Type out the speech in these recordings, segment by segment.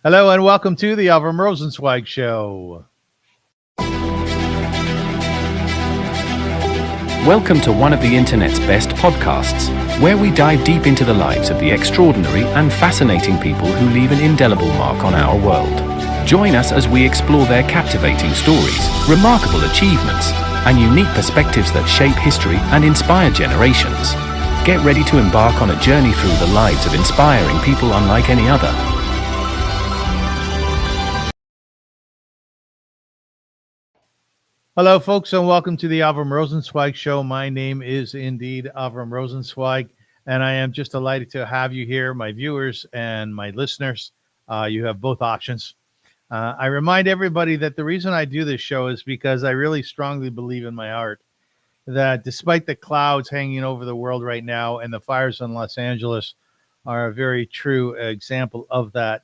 Hello and welcome to the Avrum Rosensweig Show. Welcome to one of the internet's best podcasts, where we dive deep into the lives of the extraordinary and fascinating people who leave an indelible mark on our world. Join us as we explore their captivating stories, remarkable achievements, and unique perspectives that shape history and inspire generations. Get ready to embark on a journey through the lives of inspiring people unlike any other. Hello, folks, and welcome to the Avrum Rosensweig Show. My name is indeed Avrum Rosensweig, and I am just delighted to have you here, my viewers and my listeners. You have both options. I remind everybody that the reason I do this show is because I really strongly believe in my heart that despite the clouds hanging over the world right now, and the fires in Los Angeles are a very true example of that,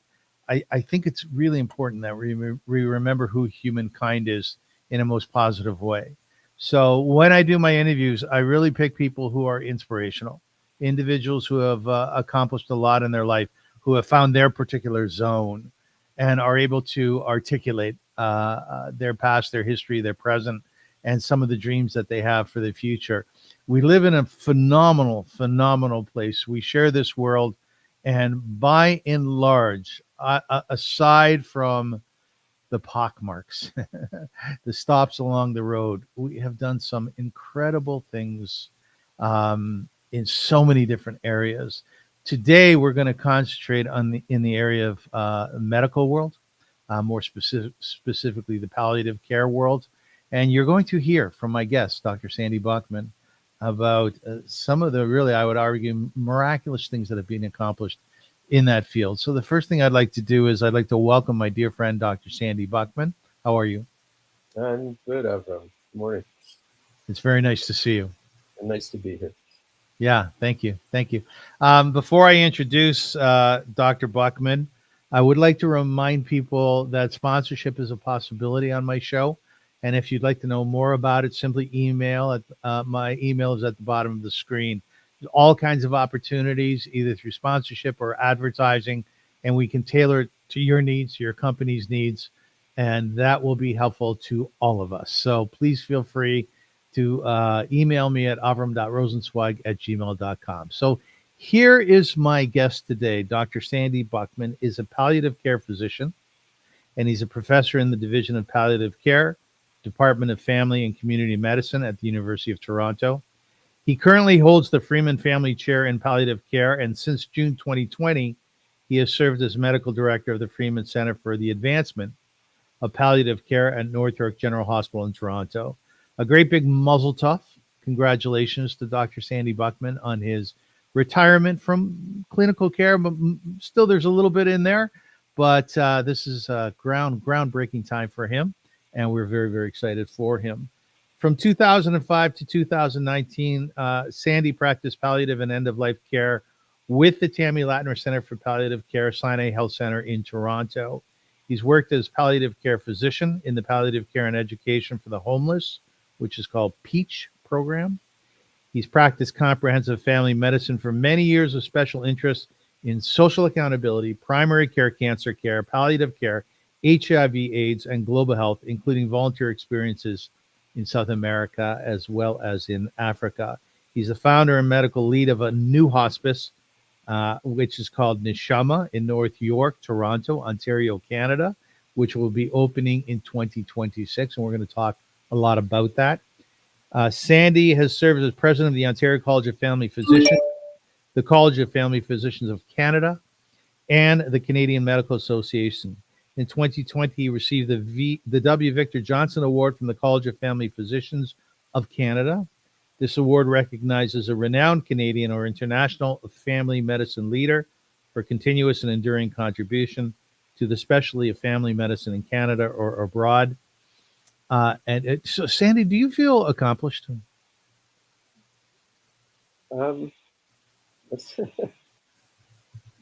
I think it's really important that we remember who humankind is in a most positive way. So when I do my interviews, I really pick people who are inspirational, individuals who have accomplished a lot in their life, who have found their particular zone and are able to articulate their past, their history, their present, and some of the dreams that they have for the future. We live in a phenomenal place. We share this world, and by and large, aside from the pockmarks, the stops along the road, we have done some incredible things in so many different areas. Today, we're going to concentrate on in the area of medical world, more specifically the palliative care world. And you're going to hear from my guest, Dr. Sandy Buchman, about some of the really, I would argue, miraculous things that have been accomplished in that field. So the first thing I'd like to do is I'd like to welcome my dear friend, Dr. Sandy Buchman. How are you? I'm good, Avrum. Good morning. It's very nice to see you. And nice to be here. Yeah, thank you. Thank you. Before I introduce Dr. Buchman, I would like to remind people that sponsorship is a possibility on my show. And if you'd like to know more about it, simply email. My email is at the bottom of the screen. There's all kinds of opportunities, either through sponsorship or advertising, and we can tailor it to your needs, your company's needs, and that will be helpful to all of us. So please feel free to email me at avrum.rosensweig@gmail.com. So here is my guest today. Dr. Sandy Buchman is a palliative care physician, and he's a professor in the Division of Palliative Care, Department of Family and Community Medicine at the University of Toronto. He currently holds the Freeman Family Chair in Palliative Care, and since June 2020, he has served as medical director of the Freeman Centre for the Advancement of Palliative Care at North York General Hospital in Toronto. A great big muzzle tough. Congratulations to Dr. Sandy Buchman on his retirement from clinical care, but still there's a little bit in there. But this is a groundbreaking time for him, and we're very, very excited for him. From 2005 to 2019, Sandy practiced palliative and end-of-life care with the Temmy Latner Centre for Palliative Care, Sinai Health Center in Toronto. He's worked as palliative care physician in the Palliative Care and Education for the Homeless, which is called PEACH program. He's practiced comprehensive family medicine for many years of special interest in social accountability, primary care, cancer care, palliative care, HIV/AIDS, and global health, including volunteer experiences in South America as well as in Africa. He's the founder and medical lead of a new hospice, which is called Neshama in North York, Toronto, Ontario, Canada, which will be opening in 2026. And we're going to talk a lot about that. Sandy has served as president of the Ontario College of Family Physicians, the College of Family Physicians of Canada, and the Canadian Medical Association. In 2020, he received the W. Victor Johnston Award from the College of Family Physicians of Canada. This award recognizes a renowned Canadian or international family medicine leader for continuous and enduring contribution to the specialty of family medicine in Canada or abroad. So, Sandy, do you feel accomplished? You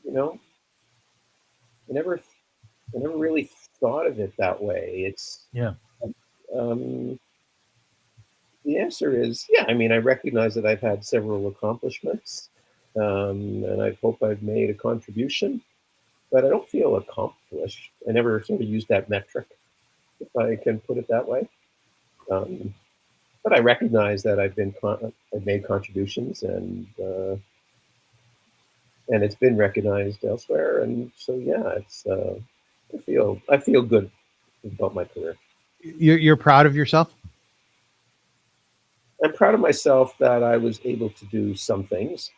know, I never really thought of it that way. It's Yeah. The answer is, yeah. I mean, I recognize that I've had several accomplishments, and I hope I've made a contribution. but I don't feel accomplished. I never sort of used that metric, if I can put it that way. But I recognize that I've made contributions, and it's been recognized elsewhere. And so yeah, it's I feel good about my career. You're proud of yourself? I'm proud of myself that I was able to do some things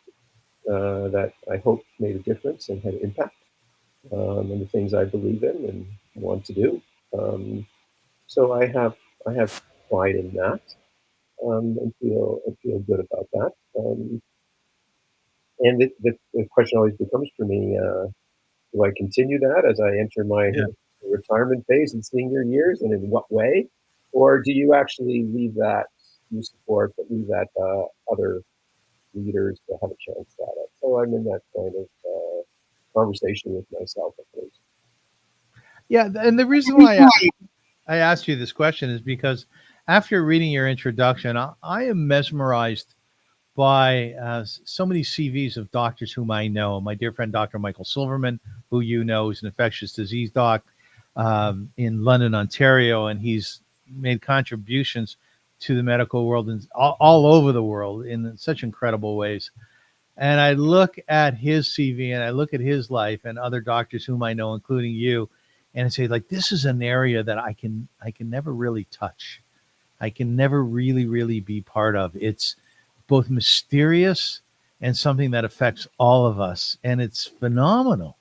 that I hope made a difference and had impact, and the things I believe in and want to do. So I have pride in that, and feel good about that. And the question always becomes for me: do I continue that as I enter my Yeah. retirement phase and senior years, and in what way? Or do you actually leave that, you support, but leave that other leaders to have a chance at it? So I'm in that kind of conversation with myself, at least. Yeah, and the reason why I asked you this question is because after reading your introduction, I am mesmerized by so many CVs of doctors whom I know. My dear friend, Dr. Michael Silverman, who you know is an infectious disease doc in London, Ontario, and he's made contributions to the medical world and all over the world in such incredible ways. And I look at his CV and I look at his life and other doctors whom I know, including you, and I say, like, this is an area that I can never really touch. I can never really be part of. It's both mysterious and something that affects all of us. And it's phenomenal.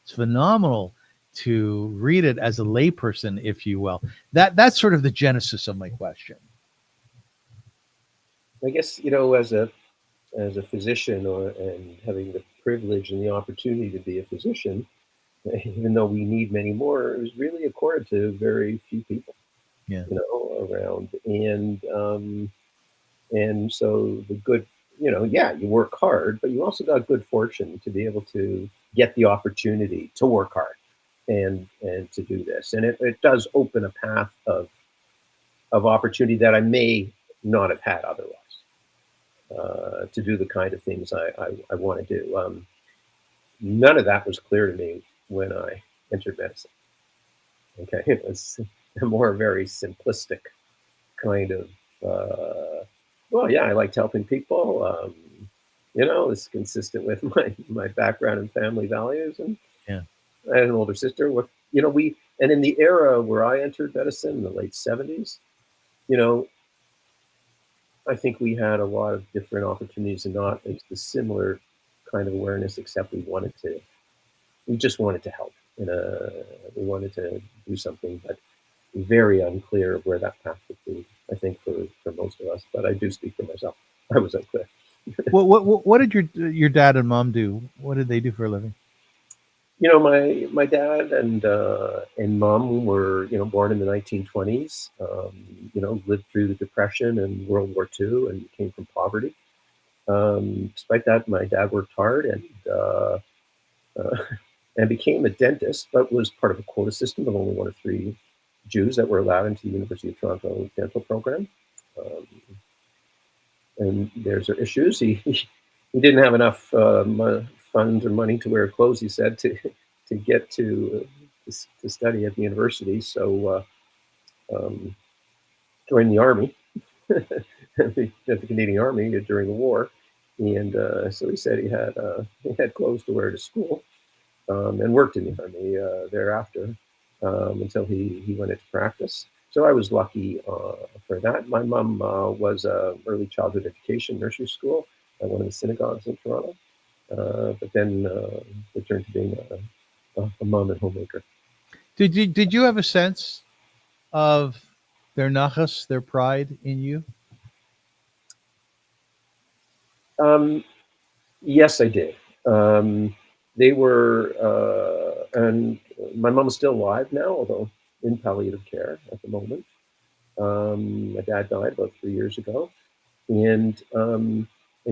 It's phenomenal to read it as a layperson, if you will. That's sort of the genesis of my question. I guess, as a physician, and having the privilege and the opportunity to be a physician, even though we need many more, it was really accorded to very few people, Yeah. around. And so the good, yeah, you work hard, but you also got good fortune to be able to get the opportunity to work hard and to do this. And it does open a path of opportunity that I may not have had otherwise, to do the kind of things I want to do. None of that was clear to me when I entered medicine. Okay, it was a more very simplistic kind of, well, yeah, I liked helping people. It's consistent with my background and family values. And Yeah. I had an older sister. And in the era where I entered medicine in the late 70s, you know, I think we had a lot of different opportunities and not the similar kind of awareness, except we just wanted to help. We wanted to do something, but very unclear of where that path would be, I think, for most of us. But I do speak for myself. I was unclear. What did your dad and mom do? What did they do for a living? My dad and mom were, born in the 1920s. Lived through the Depression and World War II, and came from poverty. Despite that, my dad worked hard uh, and became a dentist, but was part of a quota system of only one of three Jews that were allowed into the University of Toronto dental program. Um, and there's their issues. He didn't have enough funds or money to wear clothes, he said, to get to study at the university. So joined the army, at the Canadian Army during the war. And so he said he had clothes to wear to school, and worked in the army thereafter, until he went into practice. So I was lucky for that. My mom was early childhood education nursery school at one of the synagogues in Toronto, but then returned to being a mom and homemaker. Did you have a sense of their nachas, their pride in you? Yes, I did. They were, and my mom is still alive now, although in palliative care at the moment. My dad died about 3 years ago, and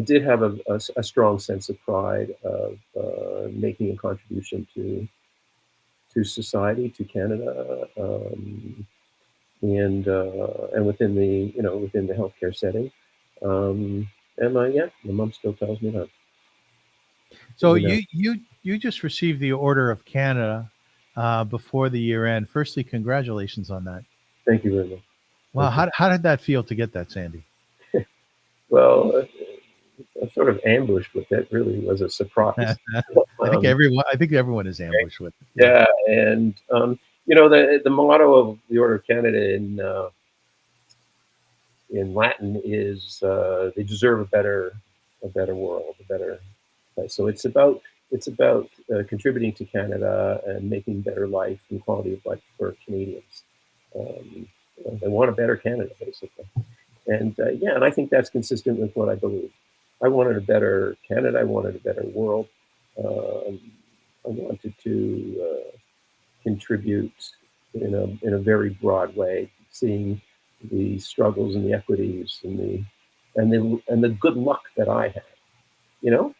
did have a strong sense of pride of making a contribution to society, to Canada, and within the healthcare setting. And my mom still tells me that. So You know. You just received the Order of Canada before the year end. Firstly, congratulations on that. Thank you very much. Wow, how did that feel to get that, Sandy? Well, a sort of ambush with it really was a surprise. I think everyone is ambushed with it. Yeah, and the motto of the Order of Canada in Latin is they deserve a better world, a better place. So it's about contributing to Canada and making better life and quality of life for Canadians. They want a better Canada, basically. And and I think that's consistent with what I believe. I wanted a better Canada. I wanted a better world. I wanted to contribute in a very broad way, seeing the struggles and the equities and the good luck that I had. You know,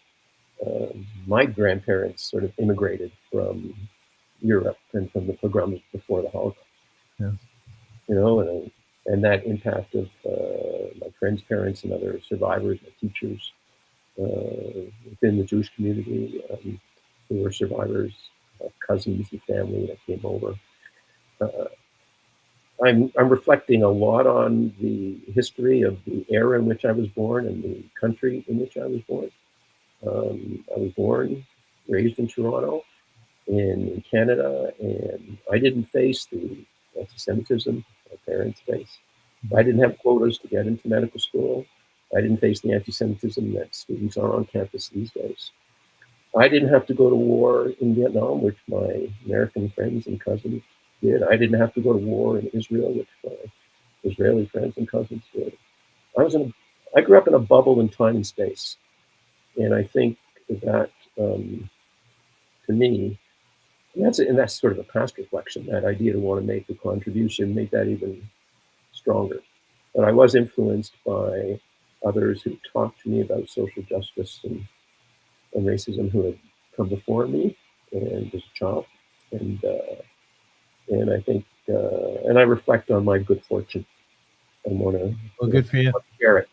my grandparents sort of immigrated from Europe and from the pogroms before the Holocaust. Yeah. You know, and that impact of my friends' parents and other survivors, my teachers within the Jewish community who were survivors, cousins and family that came over. I'm reflecting a lot on the history of the era in which I was born and the country in which I was born. I was born, raised in Toronto, in Canada, and I didn't face the anti-Semitism my parents faced. I didn't have quotas to get into medical school. I didn't face the anti-Semitism that students are on campus these days. I didn't have to go to war in Vietnam, which my American friends and cousins did. I didn't have to go to war in Israel, which my Israeli friends and cousins did. I grew up in a bubble in time and space. And I think that, to me, and that's sort of a past reflection, that idea to want to make a contribution, make that even stronger. But I was influenced by others who talked to me about social justice and racism who had come before me and as a child. And I think, and I reflect on my good fortune and want to good for you. Share it.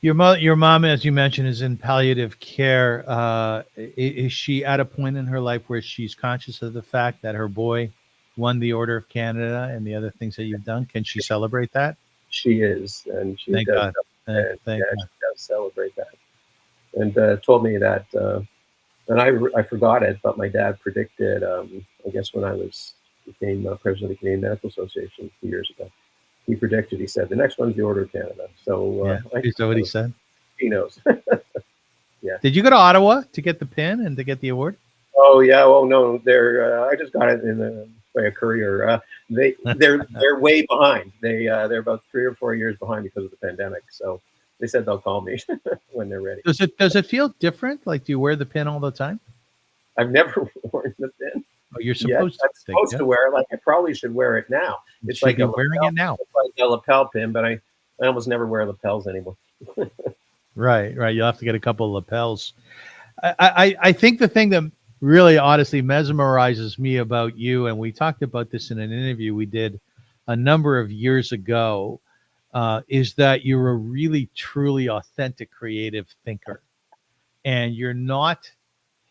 Your mom, as you mentioned, is in palliative care. Is she at a point in her life where she's conscious of the fact that her boy won the Order of Canada and the other things that you've done? Can she celebrate that? She is, and she Thank does. God. She does celebrate that, and told me that. And I forgot it, but my dad predicted. I guess when I became president of the Canadian Medical Association 2 years ago, he predicted. He said the next one's the Order of Canada. So is that what he said? He knows. Yeah. Did you go to Ottawa to get the pin and to get the award? Oh yeah. Oh no. I just got it by a courier. They're way behind. They're about 3 or 4 years behind because of the pandemic. So they said they'll call me when they're ready. Does it feel different? Like, do you wear the pin all the time? I've never worn the pin. Oh, you're supposed to. I'm supposed to wear it. Like, I probably should wear it now. It's like you're wearing it now. It's like a lapel pin, but I almost never wear lapels anymore. Right. You'll have to get a couple of lapels. I think the thing that really honestly mesmerizes me about you, and we talked about this in an interview we did a number of years ago, is that you're a really, truly authentic creative thinker. And you're not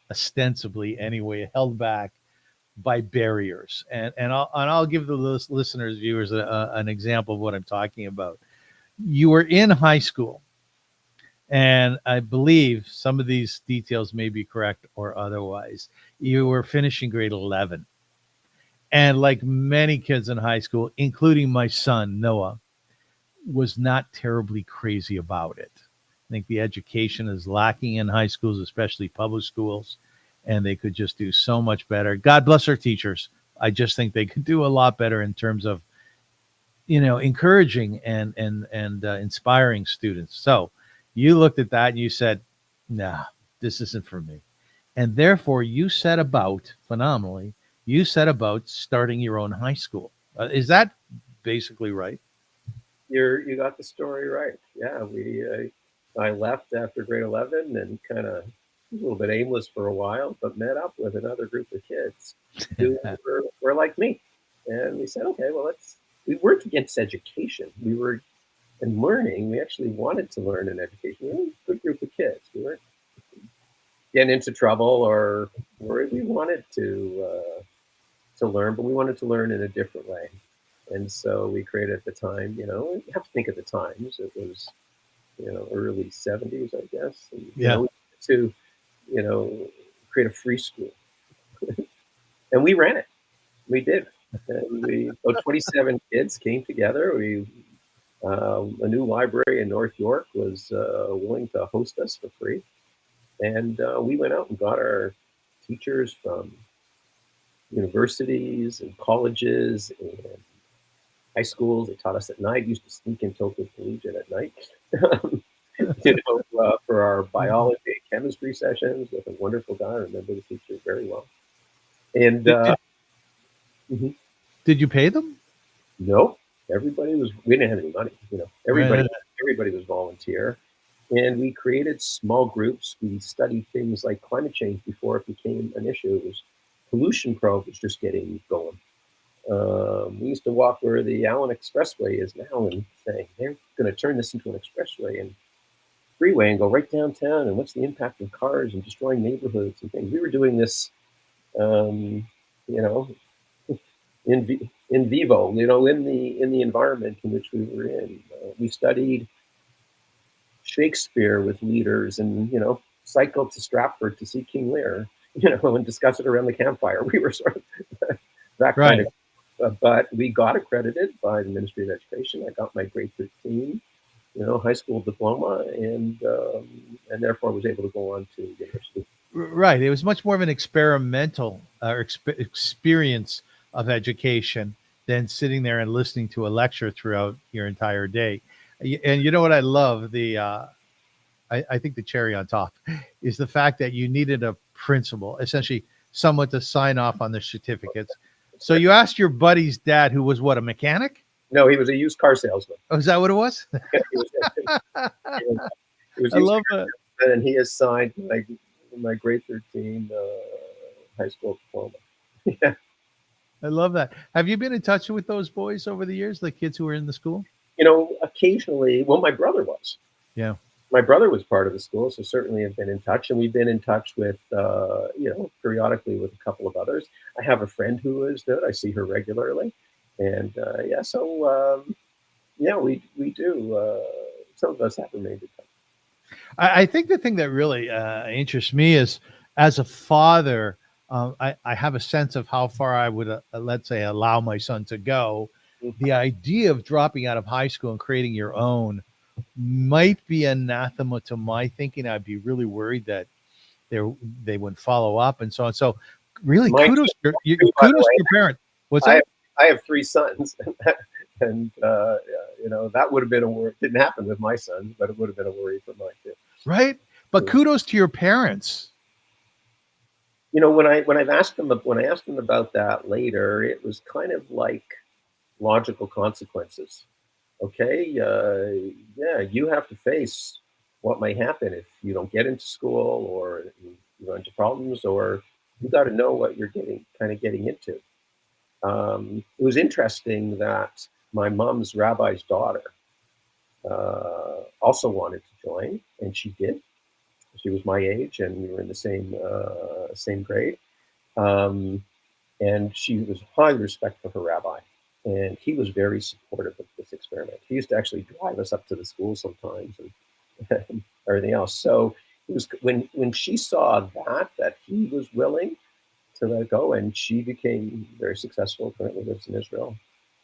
ostensibly anyway held back by barriers. And I'll give the listeners, viewers, an example of what I'm talking about. You were in high school, and I believe some of these details may be correct or otherwise. You were finishing grade 11. And like many kids in high school, including my son, Noah, was not terribly crazy about it. I think the education is lacking in high schools, especially public schools, and they could just do so much better. God bless our teachers. I just think they could do a lot better in terms of, encouraging and inspiring students. So you looked at that and you said, nah, this isn't for me. And therefore you set about, phenomenally, starting your own high school. Is that basically right? You got the story right. Yeah, I left after grade 11 and kind of a little bit aimless for a while, but met up with another group of kids who were like me. And we said, okay, well, we weren't against education. We were in learning. We actually wanted to learn in education. We were a good group of kids. We weren't get into trouble, or we wanted to learn, but we wanted to learn in a different way. And so we created at the time, you have to think of the times. It was, early 70s, I guess. And, Yeah. to, you know, create a free school. And we ran it. We did. And about 27 kids came together. A new library in North York was willing to host us for free. And we went out and got our teachers from universities and colleges and high schools. They taught us at night. Used to sneak in Tilted Collegiate at night, for our biology and chemistry sessions with a wonderful guy. I remember the teacher very well. And mhm. Did you pay them? No, everybody was. We didn't have any money. Everybody was volunteer, and we created small groups. We studied things like climate change before it became an issue. It was pollution probe was just getting going. We used to walk where the Allen Expressway is now and saying they're going to turn this into an expressway and freeway and go right downtown. And what's the impact of cars and destroying neighborhoods and things? We were doing this, in vivo, in the environment in which we were in. We studied Shakespeare with leaders and, cycled to Stratford to see King Lear, and discuss it around the campfire. We were sort of that kind of. But we got accredited by the Ministry of Education. I got my grade 13, high school diploma, and therefore was able to go on to university. Right. It was much more of an experimental experience of education than sitting there and listening to a lecture throughout your entire day. And you know what I love? I think the cherry on top is the fact that you needed a principal, essentially someone to sign off on the certificates. So you asked your buddy's dad, who was what, a mechanic? No, he was a used car salesman. Oh, is that what it was? I love that. And he assigned my grade 13 high school diploma. Yeah. I love that. Have you been in touch with those boys over the years, the kids who were in the school? Occasionally. Well, my brother was. Yeah. My brother was part of the school, so certainly have been in touch. And we've been in touch with, periodically with a couple of others. I have a friend who is good. I see her regularly. And, we do. Some of us have remained in touch. I think the thing that really interests me is, as a father, I have a sense of how far I would, let's say, allow my son to go. Mm-hmm. The idea of dropping out of high school and creating your own might be anathema to my thinking. I'd be really worried that they wouldn't follow up and so on. So really, kudos to your parent. What's that? I have 3 sons, and that would have been a worry. It didn't happen with my sons, but it would have been a worry for mine too. Right, but kudos to your parents. When I asked them about that later, it was kind of like logical consequences. Okay, you have to face what might happen if you don't get into school, or you run into problems, or you got to know what you're getting into. It was interesting that my mom's rabbi's daughter also wanted to join, and she did. She was my age, and we were in the same grade. And she was highly respectful for her rabbi, and he was very supportive of this experiment. He used to actually drive us up to the school sometimes and everything else. So it was when she saw that he was willing to let it go, and she became very successful. Currently lives in Israel.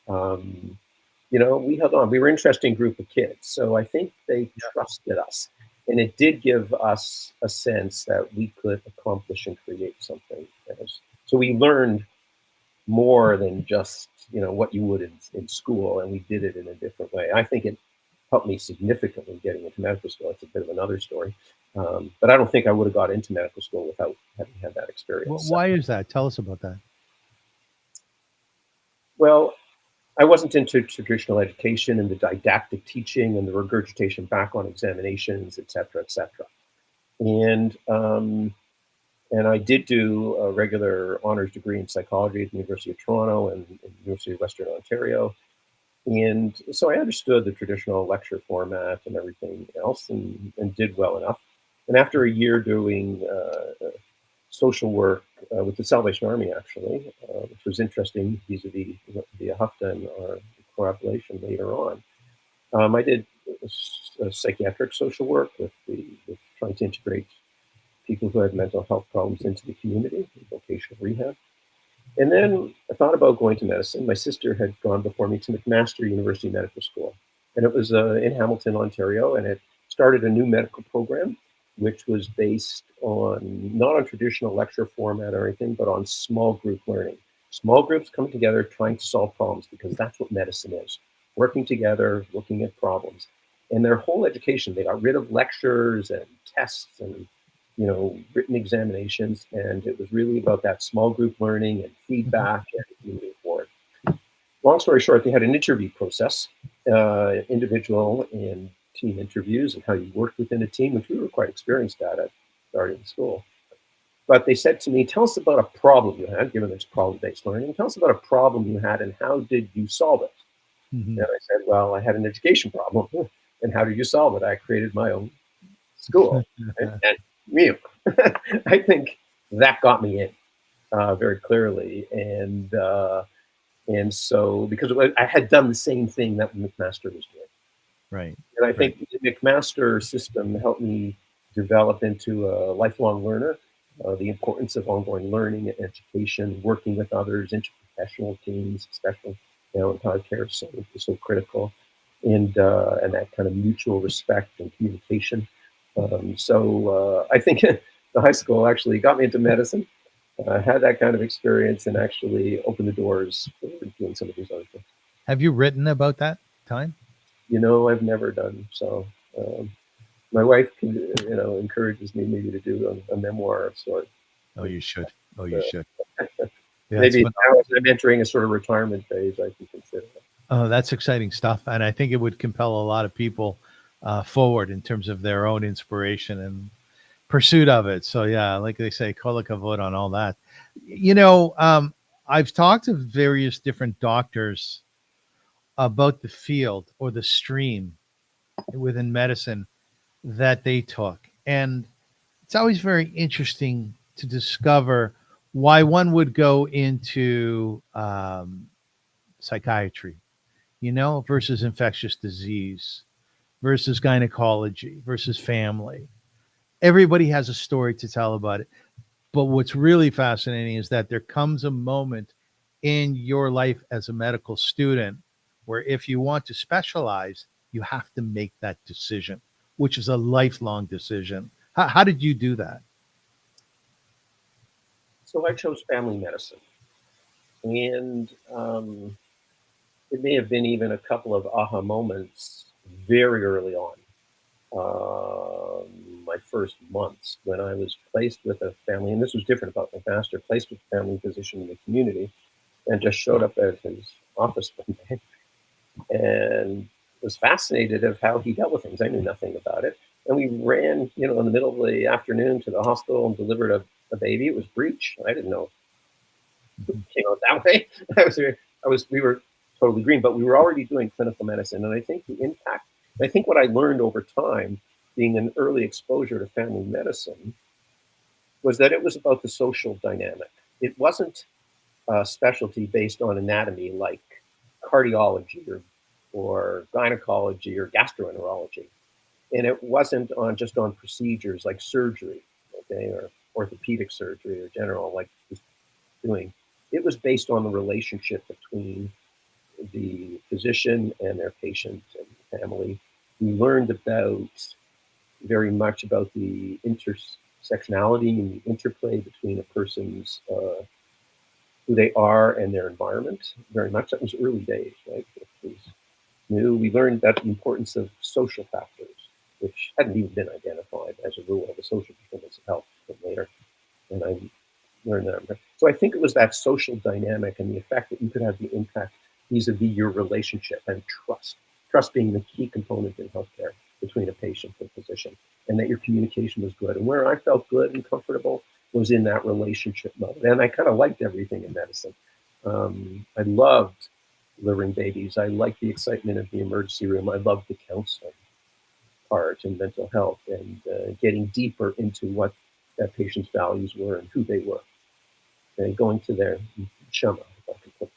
We held on. We were an interesting group of kids, so I think they trusted us, and it did give us a sense that we could accomplish and create something. So we learned more than just what you would in school, and we did it in a different way. I think it helped me significantly getting into medical school. It's a bit of another story. But I don't think I would have got into medical school without having had that experience. Well, why is that? Tell us about that. Well, I wasn't into traditional education and the didactic teaching and the regurgitation back on examinations, et cetera, et cetera. And I did do a regular honors degree in psychology at the University of Toronto and the University of Western Ontario. And so I understood the traditional lecture format and everything else, and did well enough. And after a year doing social work with the Salvation Army, actually, which was interesting vis-a-vis the Hufta and our coagulation later on, I did psychiatric social work with trying to integrate people who had mental health problems into the community, vocational rehab. And then I thought about going to medicine. My sister had gone before me to McMaster University Medical School, and it was in Hamilton, Ontario, and it started a new medical program, which was based on not on traditional lecture format or anything, but on small group learning. Small groups coming together, trying to solve problems, because that's what medicine is: working together, looking at problems. And their whole education, they got rid of lectures and tests and written examinations, and it was really about that small group learning and feedback and moving forward. Long story short, they had an interview process, individual and team interviews, and how you worked within a team, which we were quite experienced at starting school. But they said to me, tell us about a problem you had, given it's problem-based learning. Tell us about a problem you had and how did you solve it? And I said, well, I had an education problem. And how did you solve it? I created my own school. And I think that got me in very clearly. And so, because I had done the same thing that McMaster was doing. Right. And I think the McMaster system helped me develop into a lifelong learner, the importance of ongoing learning and education, working with others, interprofessional teams, especially in palliative care, is so critical, and that kind of mutual respect and communication. So I think the high school actually got me into medicine. Had that kind of experience and actually opened the doors for doing some of these other things. Have you written about that time? I've never done so. My wife, encourages me maybe to do a memoir of sorts. Oh, you should. Oh, you should. Yeah, maybe now as I'm entering a sort of retirement phase, I can consider it. Oh, that's exciting stuff. And I think it would compel a lot of people forward in terms of their own inspiration and pursuit of it. So, yeah, like they say, kol hakavod on all that. I've talked to various different doctors about the field or the stream within medicine that they took. And it's always very interesting to discover why one would go into psychiatry, versus infectious disease, versus gynecology, versus family. Everybody has a story to tell about it. But what's really fascinating is that there comes a moment in your life as a medical student where if you want to specialize, you have to make that decision, which is a lifelong decision. How did you do that? So I chose family medicine. And it may have been even a couple of aha moments very early on. My first months when I was placed with a family, and this was different about my master, placed with a family physician in the community, and just showed up at his office one day and was fascinated of how he dealt with things. I knew nothing about it. And we ran, in the middle of the afternoon to the hospital and delivered a baby. It was breech. I didn't know it came out that way. We were totally green, but we were already doing clinical medicine. And I think the impact, I think what I learned over time, being an early exposure to family medicine, was that it was about the social dynamic. It wasn't a specialty based on anatomy like cardiology or gynecology or gastroenterology. And it wasn't just on procedures like surgery, or orthopedic surgery or general, like was doing. It was based on the relationship between the physician and their patient and family. We learned very much about the intersectionality and the interplay between a person's who they are and their environment. Very much that was early days, right? It was new. We learned that the importance of social factors, which hadn't even been identified as a rule of the social determinants of health later. And I learned that. So I think it was that social dynamic and the effect that you could have the impact vis-a-vis your relationship and trust being the key component in healthcare between a patient and physician, and that your communication was good. And where I felt good and comfortable was in that relationship mode. And I kind of liked everything in medicine. I loved delivering babies. I liked the excitement of the emergency room. I loved the counseling. part and mental health and getting deeper into what that patient's values were and who they were, and going to their Neshama, if I can put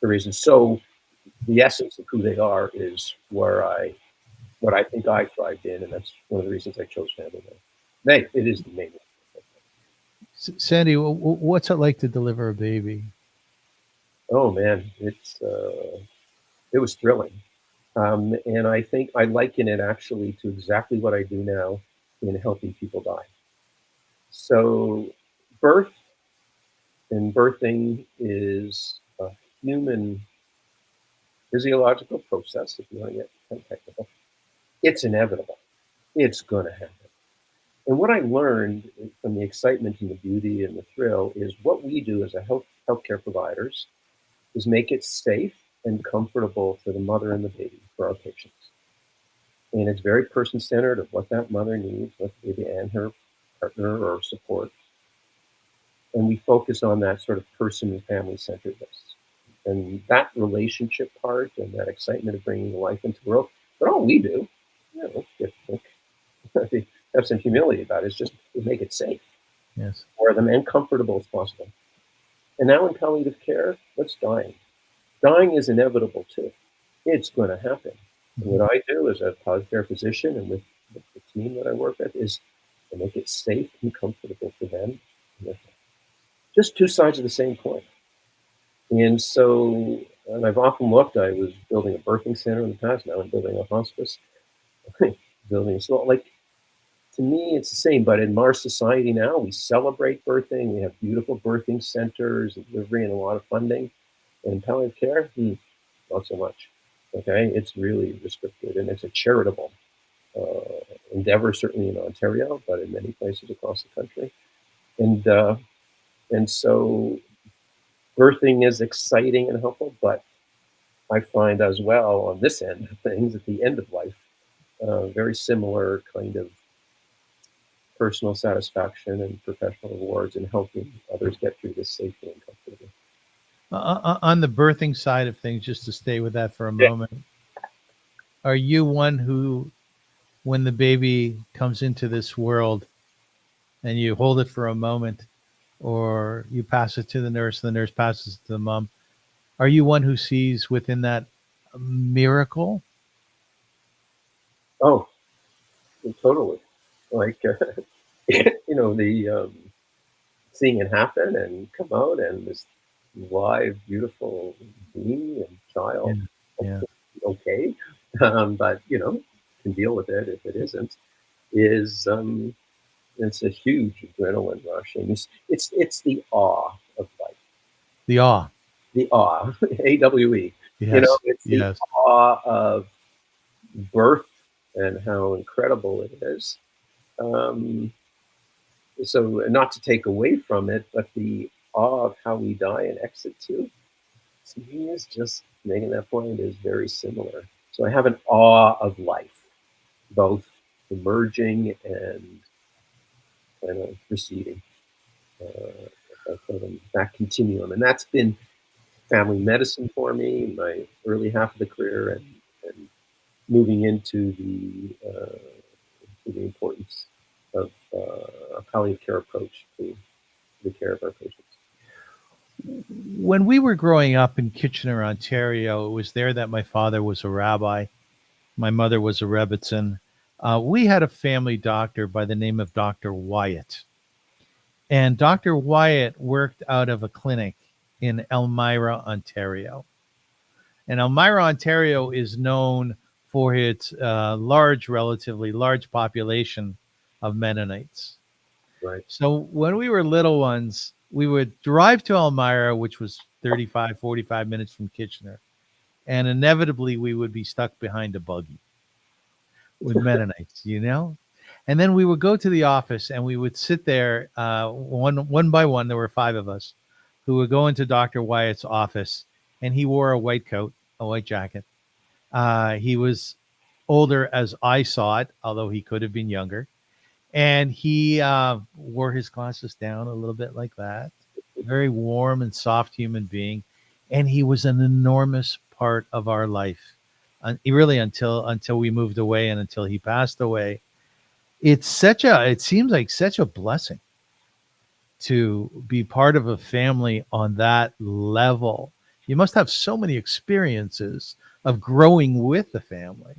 the reason. So the essence of who they are is what I think I thrived in, and that's one of the reasons I chose family medicine. It is the main. Sandy, what's it like to deliver a baby? Oh man, it was thrilling, and I think I liken it actually to exactly what I do now in helping people die. So, birth and birthing is a human physiological process. If you want to get kind of technical, it's inevitable. It's going to happen. And what I learned from the excitement and the beauty and the thrill is what we do as a healthcare providers is make it safe and comfortable for the mother and the baby, for our patients. And it's very person-centered of what that mother needs, what the baby and her partner or support. And we focus on that sort of person and family-centeredness. And that relationship part and that excitement of bringing life into the world, but all we do, have some humility about it, is just to make it safe. Yes. For them and comfortable as possible. And now in palliative care, what's dying? Dying is inevitable too. It's going to happen. Mm-hmm. What I do as a palliative care physician and with the team that I work with is to make it safe and comfortable for them. Just two sides of the same coin. And so, and I've often looked, I was building a birthing center in the past, now I'm building a hospice. To me, it's the same, but in our society now, we celebrate birthing. We have beautiful birthing centers, delivery, and a lot of funding. And palliative care, not so much. Okay, it's really restricted, and it's a charitable endeavor, certainly in Ontario, but in many places across the country. And so, birthing is exciting and helpful, but I find as well on this end of things, at the end of life, very similar kind of personal satisfaction and professional rewards in helping others get through this safely and comfortably. On the birthing side of things, just to stay with that for a moment, are you one who, when the baby comes into this world and you hold it for a moment, or you pass it to the nurse passes it to the mom, are you one who sees within that a miracle? Oh, totally. Like, the seeing it happen and come out and this live, beautiful being and child, okay, but can deal with it if it isn't, is it's a huge adrenaline rush, and it's the awe of life. The awe. The awe, AWE. Yes. It's the awe of birth and how incredible it is. So not to take away from it, but the awe of how we die and exit to me is just making that point is very similar. So I have an awe of life, both emerging and kind of proceeding, that continuum. And that's been family medicine for me in my early half of the career, and moving into the importance of a palliative care approach to the care of our patients. When we were growing up in Kitchener, Ontario, it was there that my father was a rabbi. My mother was a Rebbitzin. We had a family doctor by the name of Dr. Wyatt. And Dr. Wyatt worked out of a clinic in Elmira, Ontario. And Elmira, Ontario is known for its relatively large population of Mennonites. Right. So when we were little ones, we would drive to Elmira, which was 35, 45 minutes from Kitchener. And inevitably, we would be stuck behind a buggy with Mennonites, And then we would go to the office and we would sit there one by one. There were 5 of us who would go into Dr. Wyatt's office, and he wore a white coat, a white jacket. He was older as I saw it, although he could have been younger. And he wore his glasses down a little bit like that. Very warm and soft human being. And he was an enormous part of our life. really until we moved away and until he passed away. It seems like such a blessing to be part of a family on that level. You must have so many experiences of growing with the family.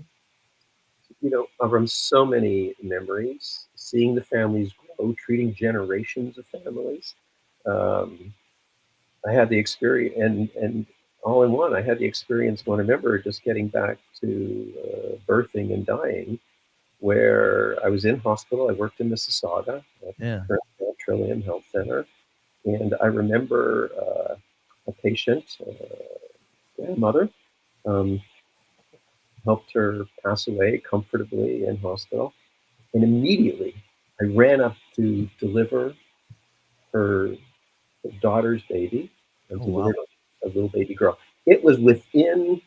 Avram, so many memories, seeing the families grow, treating generations of families. Um, I had the experience, and all in one, I had the experience when I remember just getting back to birthing and dying, where I was in hospital. I worked in Mississauga at Yeah. the Trillium Health Center, and I remember a patient, grandmother, um, helped her pass away comfortably in hospital. And immediately I ran up to deliver her daughter's baby and Oh, wow. delivered a little baby girl. It was within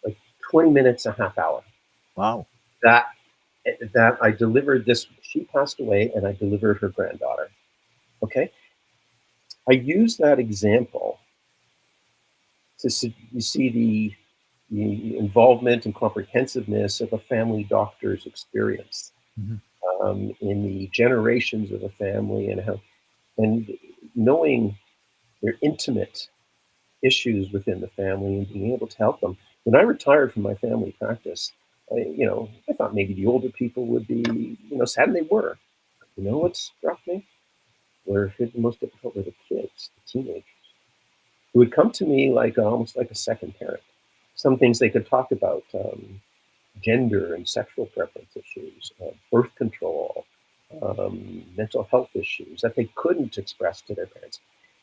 like 20 minutes, a half hour Wow. that that I delivered this. She passed away and I delivered her granddaughter. Okay. I use that example to see, you see the involvement and comprehensiveness of a family doctor's experience Mhm. in the generations of a family and how, and knowing their intimate issues within the family and being able to help them. When I retired from my family practice, I thought maybe the older people would be, sad, and they were. You know what struck me? Where the most difficult were the kids, the teenagers, who would come to me like almost like a second parent. Some things they could talk about, gender and sexual preference issues, birth control, mental health issues that they couldn't express to their parents.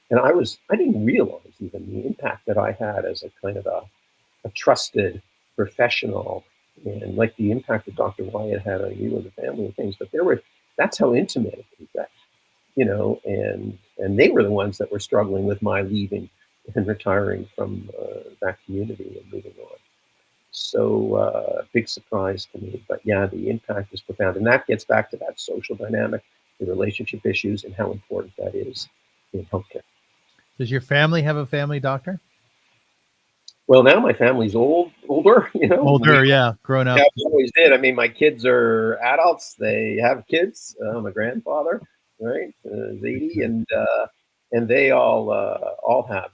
And I didn't realize even the impact that I had as a kind of a trusted professional, and like the impact that Dr. Wyatt had on you and the family and things. But that's how intimate it was, and they were the ones that were struggling with my leaving and retiring from that community and moving on. So big surprise to me, but yeah, the impact is profound, and that gets back to that social dynamic, the relationship issues, and how important that is in healthcare. Does your family have a family doctor? Well, now my family's older. Older, yeah, grown up. Yeah, we always did. I mean, my kids are adults; they have kids. I'm a grandfather, right? Is 80, and they all have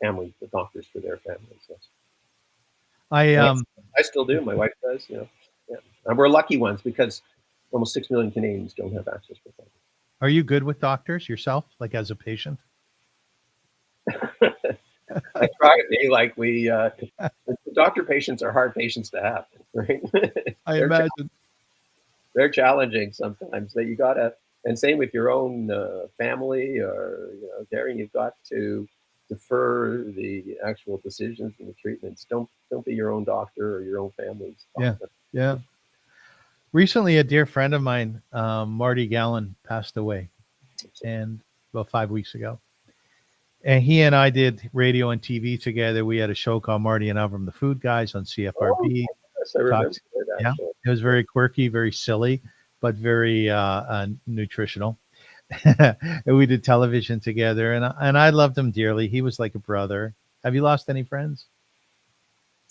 family doctors for their families. Yes. I And I still do. My wife does. Yeah. And we're lucky ones because almost 6 million Canadians don't have access to family. Are you good with doctors yourself, like as a patient? I try to be like doctor patients are hard patients to have, right? I they're imagine. they're challenging sometimes. That you gotta, and same with your own family or caring. You've got to defer the actual decisions and the treatments. Don't be your own doctor or your own family's Yeah, doctor. yeah. Recently, a dear friend of mine, Marty Gallen, passed away, and about 5 weeks ago. And he and I did radio and TV together. We had a show called Marty and Avrum, the Food Guys, on Oh, CFRB. yes, I remember Talked, it yeah, actually. it was very quirky, very silly, but very nutritional. And we did television together, and I loved him dearly. He was like a brother. Have you lost any friends?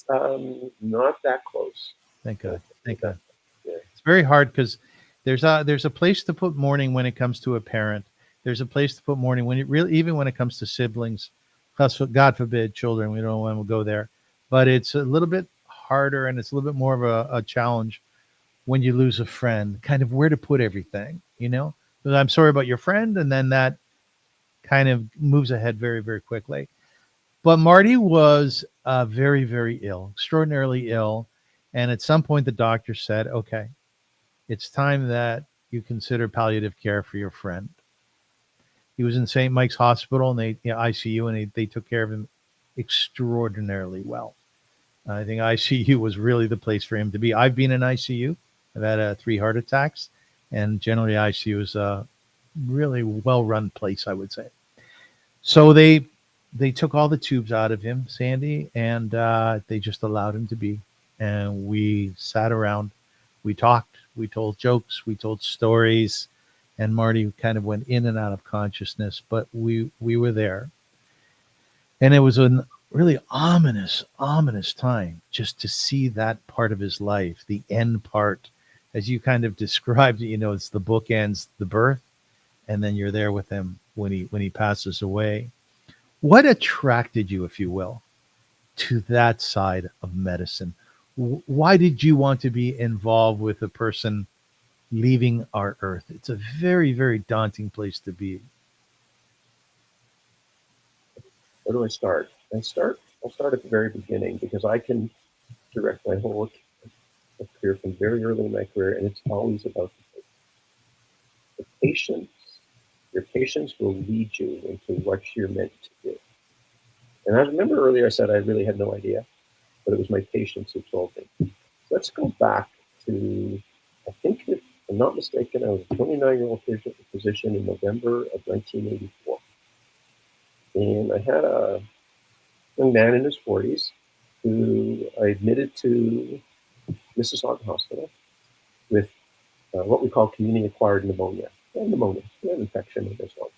Not that close. Thank Not God. Thank that, God. yeah. It's very hard because there's a place to put mourning when it comes to a parent. There's a place to put mourning when it really, even when it comes to siblings, plus God forbid children. We don't want to go there, but it's a little bit harder and it's a little bit more of a challenge when you lose a friend. Kind of where to put everything, you know? 'Cause I'm sorry about your friend, and then that kind of moves ahead very, very quickly. But Marty was very, very ill, extraordinarily ill, and at some point the doctor said, "Okay, it's time that you consider palliative care for your friend." He was in St. Mike's Hospital and ICU, and they took care of him extraordinarily well. I think ICU was really the place for him to be. I've been in ICU. I've had 3 heart attacks, and generally ICU is a really well-run place, I would say. So they took all the tubes out of him, Sandy, and they just allowed him to be. And we sat around, we talked, we told jokes, we told stories, and Marty kind of went in and out of consciousness, but we were there. And it was really ominous time just to see that part of his life, the end part, as you kind of described it. It's the book ends, the birth, and then you're there with him when he passes away. What attracted you, if you will, to that side of medicine? Why did you want to be involved with a person leaving our earth? It's a very, very daunting place to be. Where do I start? I'll start at the very beginning, because I can direct my whole career from very early in my career, and it's always about the patients. Your patients will lead you into what you're meant to do. And I remember earlier I said I really had no idea, but it was my patients who told me. So let's go back to, I think, if I'm not mistaken, I was a 29-year-old physician in November of 1984. And I had a young man in his 40s who I admitted to Mississauga Hospital with what we call community-acquired pneumonia. Pneumonia, an infection in his lung.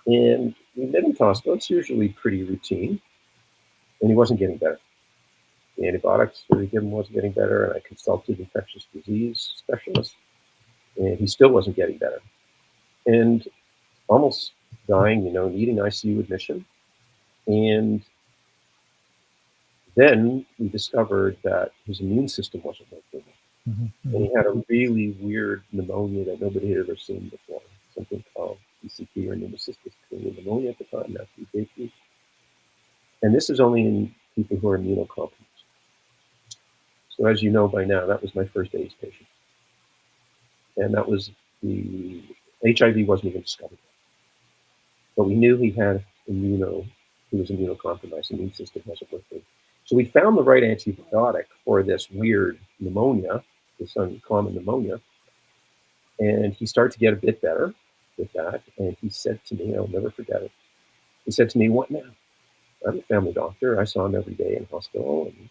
And we admitted him to hospital. It's usually pretty routine, and he wasn't getting better. The antibiotics that we gave him wasn't getting better, and I consulted infectious disease specialists, and he still wasn't getting better. And almost dying, needing ICU admission. And then we discovered that his immune system wasn't working. Mm-hmm. And he had a really weird pneumonia that nobody had ever seen before, something called PCP, or pneumocystis pneumonia at the time, not PCP. And this is only in people who are immunocompromised. So as you know by now, that was my first AIDS patient. And that was the HIV wasn't even discovered. But we knew he was immunocompromised, immune system wasn't working. So we found the right antibiotic for this weird pneumonia, this uncommon pneumonia. And he started to get a bit better with that. And he said to me, I'll never forget it. He said to me, "What now? I'm a family doctor. I saw him every day in hospital, and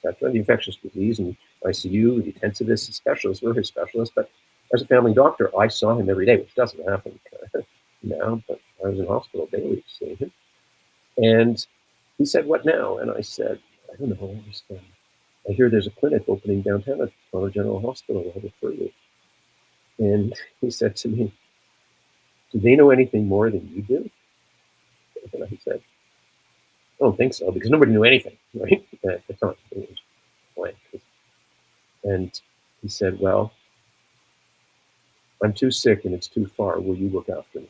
etc. The infectious disease and ICU, the intensivist specialists were his specialists. But as a family doctor, I saw him every day, which doesn't happen now, but I was in hospital daily seeing him." And he said, "What now?" And I said, "I don't know. I hear there's a clinic opening downtown at Toronto General Hospital. I'll refer you." And he said to me, "Do they know anything more than you do?" And I said, "I don't think so," because nobody knew anything, right? At the time, it was blank. And he said, "Well, I'm too sick and it's too far. Will you look after me?"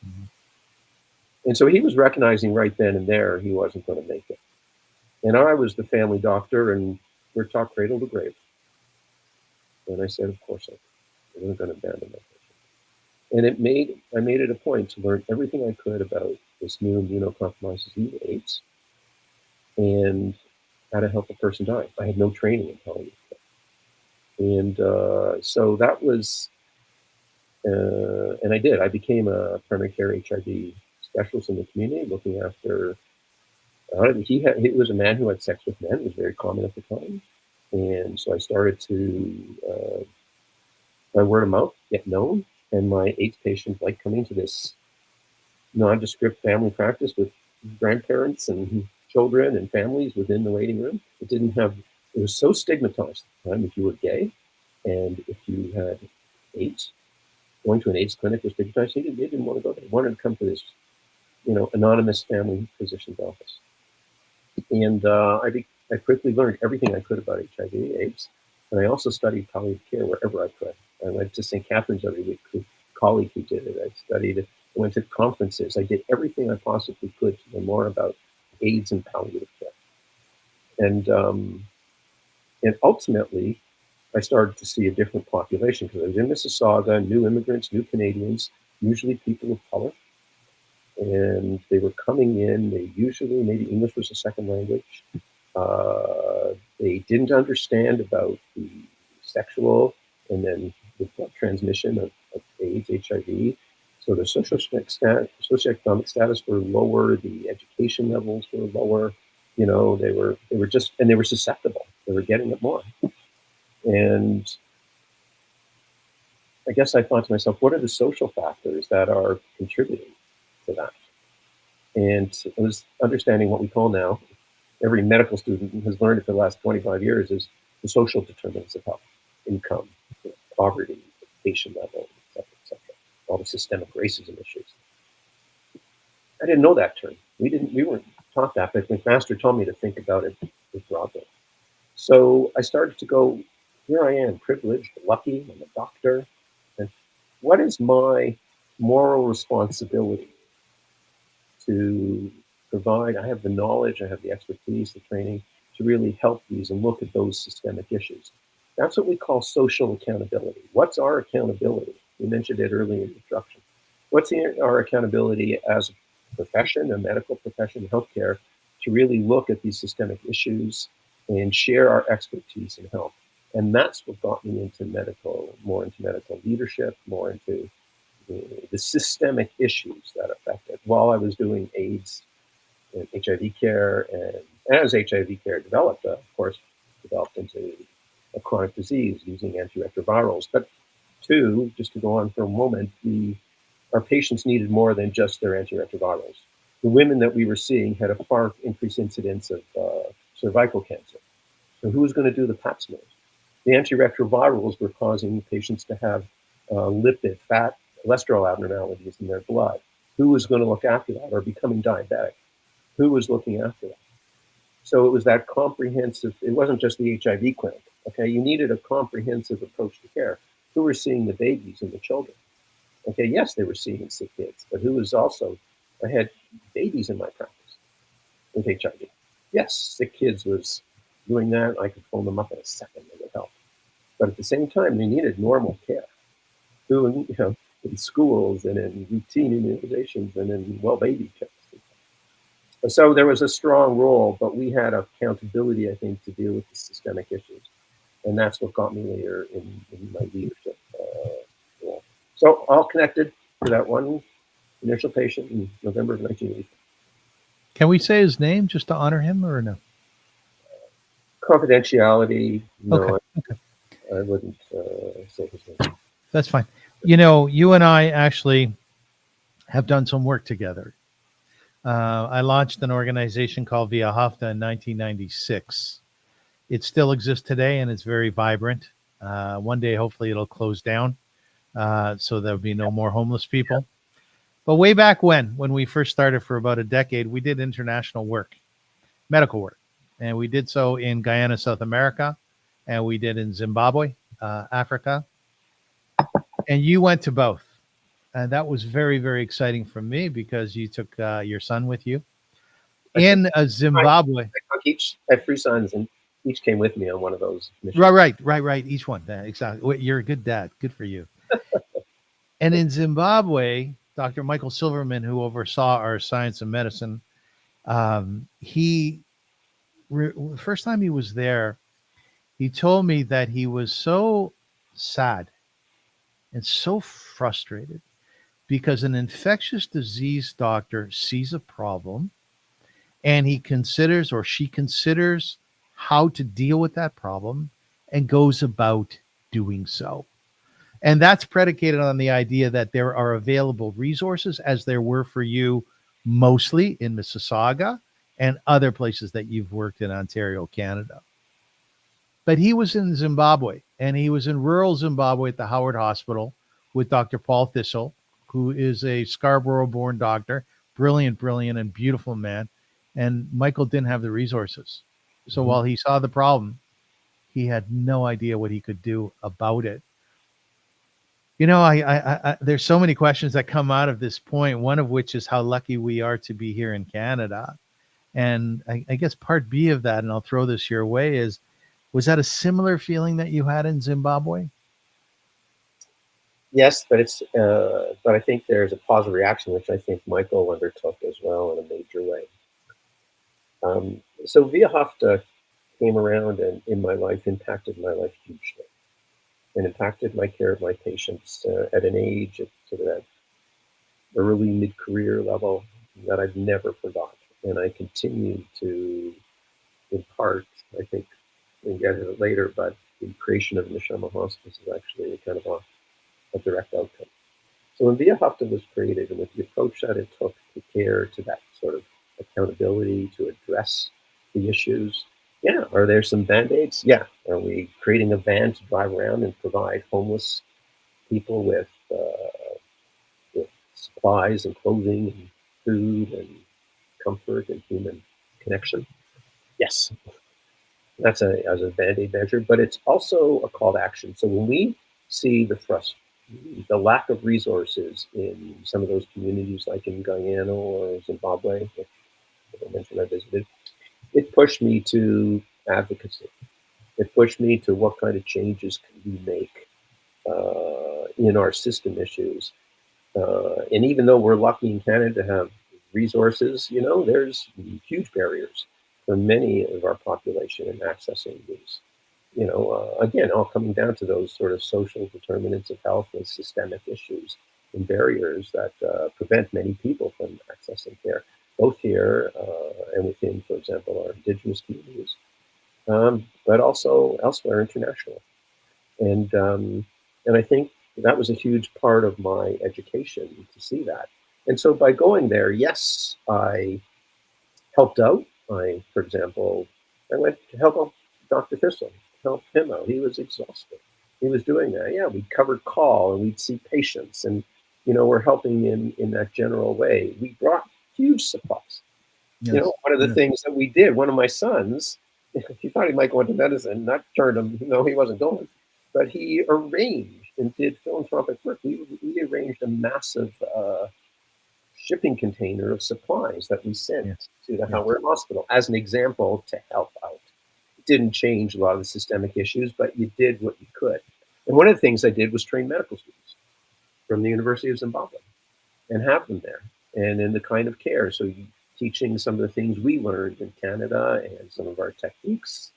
Mm-hmm. And so he was recognizing right then and there he wasn't going to make it. And I was the family doctor, and we're taught cradle to grave. And I said, "Of course I wasn't going to abandon my patient." And I made it a point to learn everything I could about this new immunocompromised disease, AIDS, and how to help a person die. I had no training in palliative care. And so that was, and I did. I became a primary care HIV specialist in the community, looking after. He was a man who had sex with men. It was very common at the time. And so I started to, by word of mouth, get known. And my AIDS patient liked coming to this nondescript family practice with grandparents and children and families within the waiting room. It was so stigmatized at the time. If you were gay and if you had AIDS, going to an AIDS clinic was stigmatized. They didn't want to go there. They wanted to come to this, anonymous family physician's office. And I quickly learned everything I could about HIV/AIDS, and I also studied palliative care wherever I could. I went to St. Catherine's every week with a colleague who did it. I studied it. I went to conferences. I did everything I possibly could to learn more about AIDS and palliative care. And ultimately, I started to see a different population, because I was in Mississauga, new immigrants, new Canadians, usually people of color. And they were coming in. They usually, maybe English was a second language. They didn't understand about the sexual and then the transmission of AIDS, HIV. So the socioeconomic status were lower. The education levels were lower. They were susceptible. They were getting it more. And I guess I thought to myself, what are the social factors that are contributing to that? And it was understanding what we call now, every medical student has learned it for the last 25 years, is the social determinants of health, income, poverty, education level, et cetera, all the systemic racism issues. I didn't know that term. We weren't taught that, but McMaster told me to think about it broadly. So I started to go, here I am, privileged, lucky, I'm a doctor. And what is my moral responsibility to provide? I have the knowledge, I have the expertise, the training to really help these and look at those systemic issues. That's what we call social accountability. What's our accountability? We mentioned it earlier in the introduction. What's our accountability as a profession, a medical profession, healthcare, to really look at these systemic issues and share our expertise in health? And that's what got me into more into medical leadership, more into the systemic issues that affected. While I was doing AIDS and HIV care, and as HIV care developed, of course, developed into a chronic disease using antiretrovirals. But two, just to go on for a moment, our patients needed more than just their antiretrovirals. The women that we were seeing had a far increased incidence of cervical cancer. So who was going to do the pap smears? The antiretrovirals were causing patients to have lipid, fat, cholesterol abnormalities in their blood. Who was going to look after that? Or becoming diabetic? Who was looking after that? So it was that comprehensive, it wasn't just the HIV clinic, okay? You needed a comprehensive approach to care. Who were seeing the babies and the children? Okay, yes, they were seeing sick kids, but who was also, I had babies in my practice with HIV. Yes, sick kids was doing that. I could phone them up in a second, they would help. But at the same time, they needed normal care. Who, in schools and in routine immunizations and in baby checks. So there was a strong role, but we had accountability, I think, to deal with the systemic issues. And that's what got me later in my leadership role. So all connected to that one initial patient in November of 1980. Can we say his name just to honor him or no? Confidentiality, no, Okay. I wouldn't say his name. That's fine. You and I actually have done some work together. I launched an organization called Via Hafta in 1996. It still exists today, and it's very vibrant. One day, hopefully, it'll close down, so there'll be no more homeless people. But way back when we first started for about a decade, we did international work, medical work. And we did so in Guyana, South America, and we did in Zimbabwe, Africa. And you went to both. And that was very, very exciting for me because you took your son with you. In Zimbabwe. I have 3 sons, and each came with me on one of those missions. Right. Each one. Exactly. You're a good dad. Good for you. And in Zimbabwe, Dr. Michael Silverman, who oversaw our science and medicine, the first time he was there, he told me that he was so sad and so frustrated because an infectious disease doctor sees a problem and he considers, or she considers, how to deal with that problem and goes about doing so. And that's predicated on the idea that there are available resources, as there were for you mostly in Mississauga and other places that you've worked in Ontario, Canada. But he was in Zimbabwe, and he was in rural Zimbabwe at the Howard Hospital with Dr. Paul Thistle, who is a Scarborough-born doctor, brilliant, and beautiful man. And Michael didn't have the resources. So while he saw the problem, he had no idea what he could do about it. I there's so many questions that come out of this point, one of which is how lucky we are to be here in Canada. And I guess part B of that, and I'll throw this your way, was that a similar feeling that you had in Zimbabwe? Yes, but I think there's a positive reaction, which I think Michael undertook as well in a major way. So Via Hafta came around and in my life impacted my life hugely, and impacted my care of my patients at an age at sort of that early mid-career level that I've never forgot, and I continue to impart. I think we'll get to it later, but the creation of Neshama Hospice is actually a kind of a direct outcome. So when Via Hafta was created, and with the approach that it took to care to that sort of accountability to address the issues? Yeah. Are there some Band-Aids? Yeah. Are we creating a van to drive around and provide homeless people with supplies and clothing and food and comfort and human connection? Yes. That's as a Band-Aid measure, but it's also a call to action. So when we see the lack of resources in some of those communities, like in Guyana or Zimbabwe, which I mentioned I visited, it pushed me to advocacy. It pushed me to what kind of changes can we make in our system issues. And even though we're lucky in Canada to have resources, there's huge barriers for many of our population in accessing these. Again, all coming down to those sort of social determinants of health and systemic issues and barriers that prevent many people from accessing care, both here and within, for example, our Indigenous communities, but also elsewhere internationally. And I think that was a huge part of my education to see that. And so by going there, yes, I helped out. For example, I went to help out Dr. Thistle, help him out. He was exhausted. He was doing that. Yeah, we covered call and we'd see patients, and we're helping in that general way. We brought huge supplies. Yes. One of the things that we did, one of my sons, he thought he might go into medicine, that turned him, he wasn't going. But he arranged and did philanthropic work. We arranged a massive shipping container of supplies that we sent to the Howard Hospital as an example to help out. It didn't change a lot of the systemic issues, but you did what you could. And one of the things I did was train medical students from the University of Zimbabwe and have them there and in the kind of care. So teaching some of the things we learned in Canada and some of our techniques.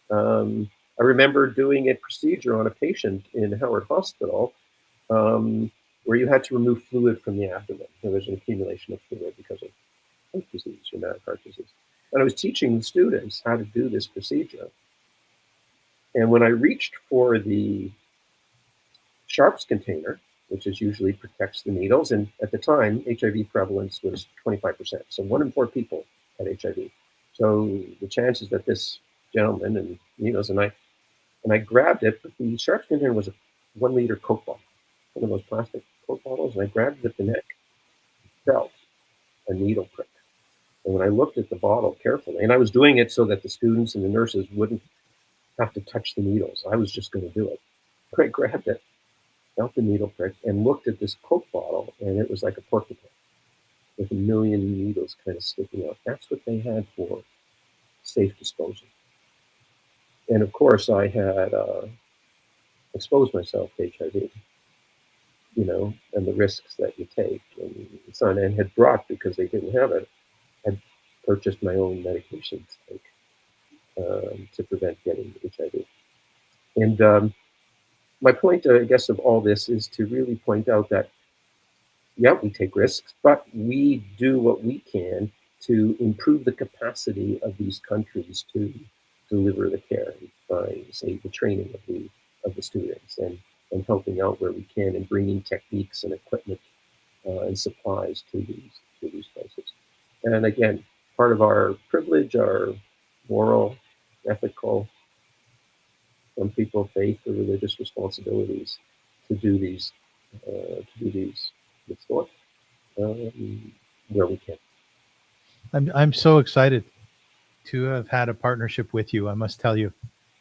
I remember doing a procedure on a patient in Howard Hospital where you had to remove fluid from the abdomen. There was an accumulation of fluid because of heart disease, rheumatic heart disease. And I was teaching the students how to do this procedure. And when I reached for the sharps container, which is usually protects the needles, and at the time, HIV prevalence was 25%. So 1 in 4 people had HIV. So the chances that this gentleman and needles, and I grabbed it, but the sharps container was a 1 liter Coke bottle, one of those plastic Coke bottles, and I grabbed it at the neck, felt a needle prick. And when I looked at the bottle carefully, and I was doing it so that the students and the nurses wouldn't have to touch the needles, I was just going to do it. I grabbed it, felt the needle prick, and looked at this Coke bottle, and it was like a porcupine with 1 million needles kind of sticking out. That's what they had for safe disposal. And of course, I had exposed myself to HIV, and the risks that you take. And son and had brought, because they didn't have it, had purchased my own medications to prevent getting HIV. And my point, I guess, of all this is to really point out that, yeah, we take risks, but we do what we can to improve the capacity of these countries to deliver the care by, say, the training of the students and helping out where we can and bringing techniques and equipment and supplies to these places. And again, part of our privilege, our moral, ethical, some people faith or religious responsibilities to do these with thought where we can. I'm so excited to have had a partnership with you. I must tell you,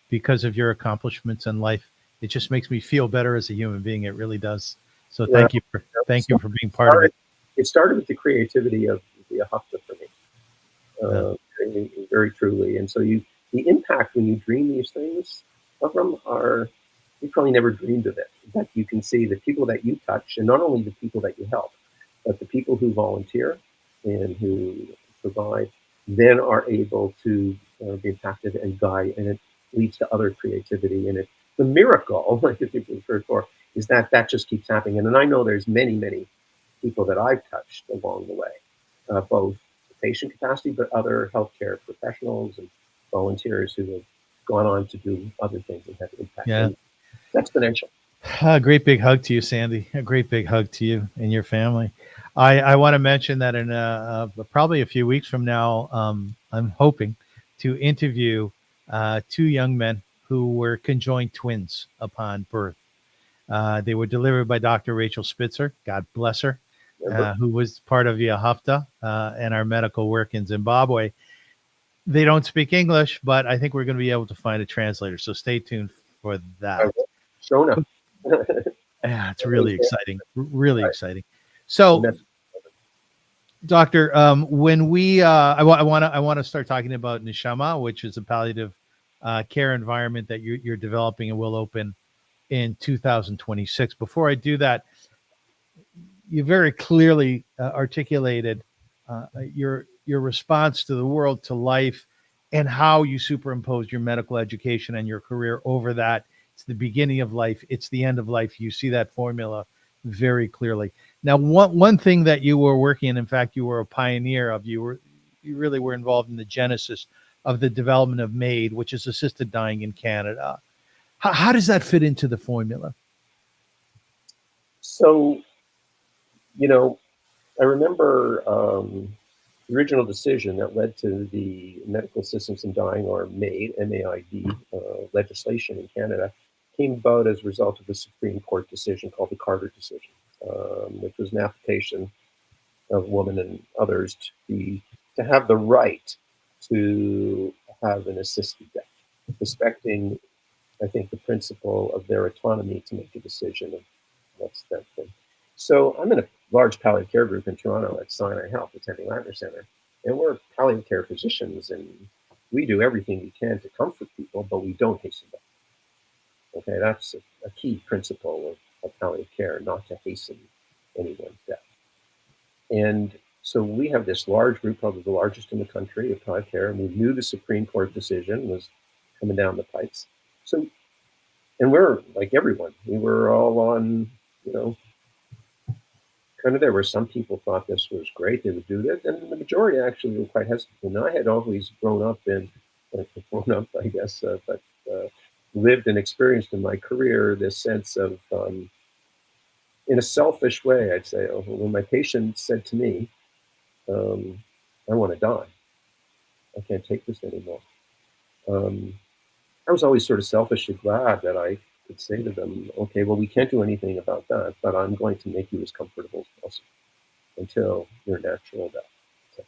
because of your accomplishments in life, it just makes me feel better as a human being. It really does. So thank you for being part of it. It started with the creativity of the Ahafta for me, very truly. And so the impact when you dream these things, Avrum, you probably never dreamed of it. But you can see the people that you touch, and not only the people that you help, but the people who volunteer and who provide, then are able to be impacted and guide, and it leads to other creativity. And the miracle, like if you've referred for, is that just keeps happening. And I know there's many, many people that I've touched along the way, both the patient capacity, but other healthcare professionals and volunteers who have gone on to do other things and have impact. Yeah. And exponential. A great big hug to you, Sandy. A great big hug to you and your family. I want to mention that in probably a few weeks from now, I'm hoping to interview two young men who were conjoined twins upon birth. They were delivered by Dr. Rachel Spitzer, God bless her, Remember? who was part of Yahafta and our medical work in Zimbabwe. They don't speak English, but I think we're going to be able to find a translator. So stay tuned for I that. will. Shona. Yeah, it's really exciting. Really Right. exciting. And So, that's Doctor, when we, I want to start talking about Neshama, which is a palliative care environment that you're developing and will open in 2026. Before I do that, you very clearly articulated your response to the world, to life, and how you superimpose your medical education and your career over that. It's the beginning of life. It's the end of life. You see that formula very clearly. Now, one thing that you were working in fact, you were a pioneer of. You really were involved in the genesis of the development of MAID, which is assisted dying in Canada. How does that fit into the formula? so, you know, I remember the original decision that led to the Medical Assistance in Dying, or MAID, MAID legislation in Canada, came about as a result of the Supreme Court decision called the Carter decision, which was an application of a woman and others to have the right to have an assisted death, respecting, I think, the principle of their autonomy to make a decision of what's that thing. So I'm in a large palliative care group in Toronto at Sinai Health, the Temmy Latner Centre, and we're palliative care physicians, and we do everything we can to comfort people, but we don't hasten death. Okay, that's a key principle of palliative care, not to hasten anyone's death. And so we have this large group, probably the largest in the country, of palliative care, and we knew the Supreme Court decision was coming down the pipes. So, and we're like everyone, we were all on, you know, kind of there were some people thought this was great, they would do this, and the majority actually were quite hesitant. And I had always I guess, but lived and experienced in my career this sense of, in a selfish way, I'd say, when my patient said to me, I want to die, I can't take this anymore. Um, I was always sort of selfishly glad that I could say to them, okay, well, we can't do anything about that, but I'm going to make you as comfortable as possible until your natural death. So,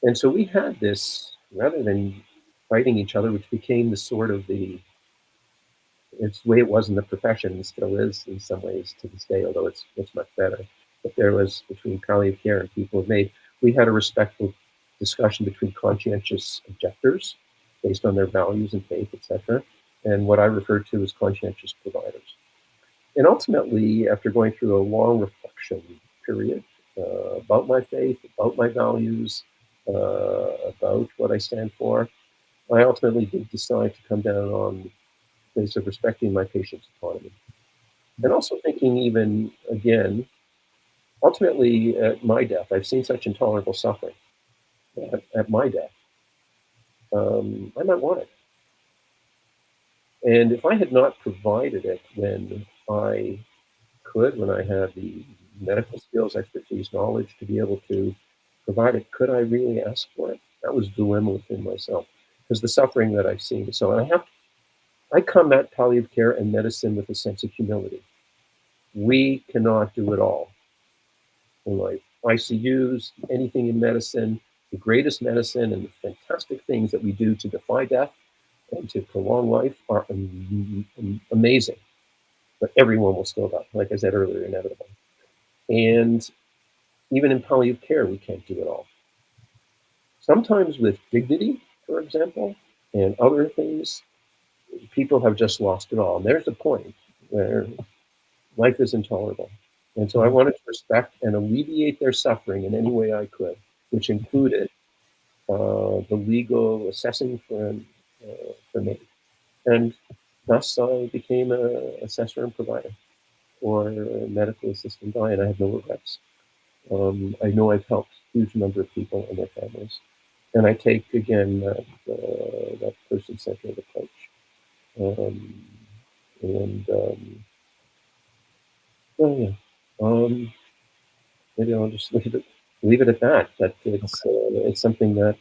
and so we had this, rather than fighting each other, which became the sort of it's the way it was in the profession and still is in some ways to this day, although it's much better. But there was, between palliative care and people of MAID, we had a respectful discussion between conscientious objectors based on their values and faith, etc., and what I refer to as conscientious providers. And ultimately, after going through a long reflection period about my faith, about my values, about what I stand for, I ultimately did decide to come down on the place of respecting my patient's autonomy. And also thinking, even again, ultimately at my death, I've seen such intolerable suffering. At my death, I might want it. And if I had not provided it when I could, when I had the medical skills, expertise, knowledge to be able to provide it, could I really ask for it? That was a dilemma within myself, because the suffering that I've seen. So I come at palliative care and medicine with a sense of humility. We cannot do it all in life. ICUs, anything in medicine, the greatest medicine and the fantastic things that we do to defy death and to prolong life are amazing. But everyone will still die, like I said earlier, inevitable. And even in palliative care, we can't do it all. Sometimes with dignity, for example, and other things, people have just lost it all. And there's a point where life is intolerable. And so I wanted to respect and alleviate their suffering in any way I could, which included the legal assessing for me. And thus I became an assessor and provider for medical assistant dying, and I have no regrets. I know I've helped a huge number of people and their families. And I take, again, that person-centered approach. And oh yeah, maybe I'll just leave it at that. That it's something that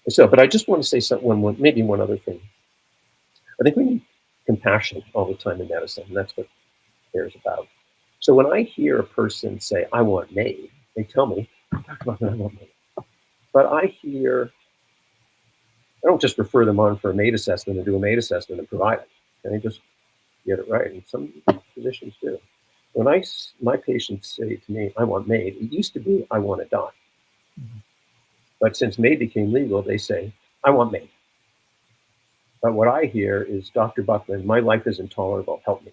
so. But I just want to say maybe one other thing. I think we need compassion all the time in medicine, and that's what care is about. So when I hear a person say, "I want MAID," they tell me, "I want MAID." But I don't just refer them on for a MAID assessment and do a MAID assessment and provide it. And I just get it right. And some physicians do. When my patients say to me, "I want MAID," it used to be, "I want to die." But since MAID became legal, they say, "I want MAID." But what I hear is, "Dr. Buchman, my life is intolerable. Help me."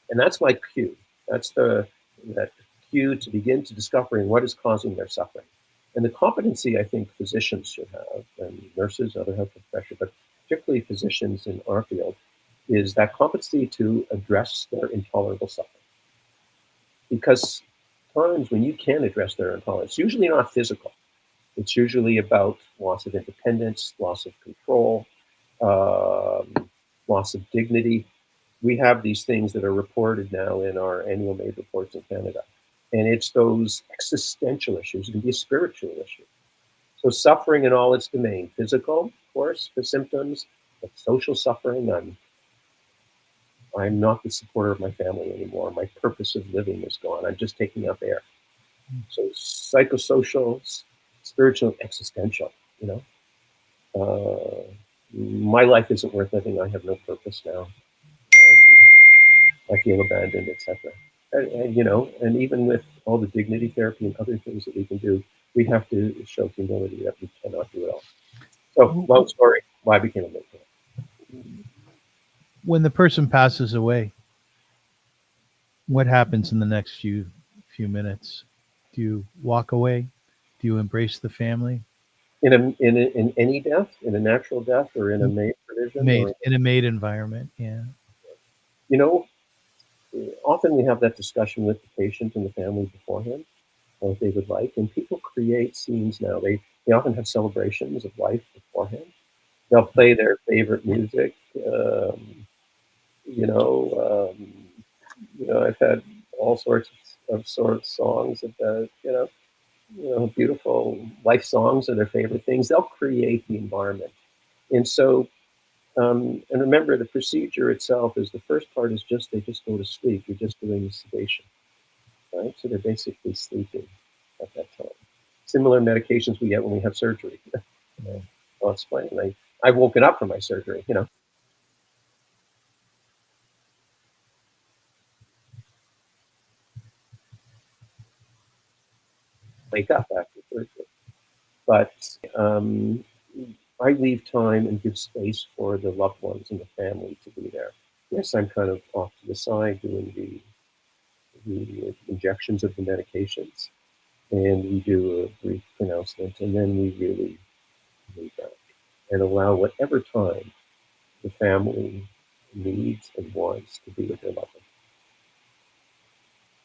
And that's my cue. That's that cue to begin to discovering what is causing their suffering. And the competency I think physicians should have, and nurses, other health professionals, but particularly physicians in our field, is that competency to address their intolerable suffering. Because times when you can address their intolerance, it's usually not physical. It's usually about loss of independence, loss of control, loss of dignity. We have these things that are reported now in our annual MAID reports in Canada. And it's those existential issues. It can be a spiritual issue. So suffering in all its domain, physical, of course, the symptoms, but social suffering. I'm not the supporter of my family anymore. My purpose of living is gone. I'm just taking up air. So psychosocial, spiritual, existential, my life isn't worth living. I have no purpose now. I feel abandoned, etc. And even with all the dignity therapy and other things that we can do, we have to show humility that we cannot do it all. So, long story, why I became a mentor. When the person passes away, what happens in the next few minutes? Do you walk away? Do you embrace the family? In any death, in a natural death, or in a MAID provision, in a MAID environment, yeah. Often we have that discussion with the patient and the family beforehand, what they would like, and people create scenes now. They often have celebrations of life beforehand. They'll play their favorite music. I've had all sorts of songs about beautiful life songs are their favorite things. They'll create the environment, and so. And remember, the procedure itself is the first part is they just go to sleep. You're just doing the sedation, right? So they're basically sleeping at that time. Similar medications we get when we have surgery. I'll explain. I've woken up from my surgery, wake up after surgery. But I leave time and give space for the loved ones and the family to be there. Yes, I'm kind of off to the side doing the injections of the medications, and we do a brief pronouncement, and then we really move back and allow whatever time the family needs and wants to be with their loved one.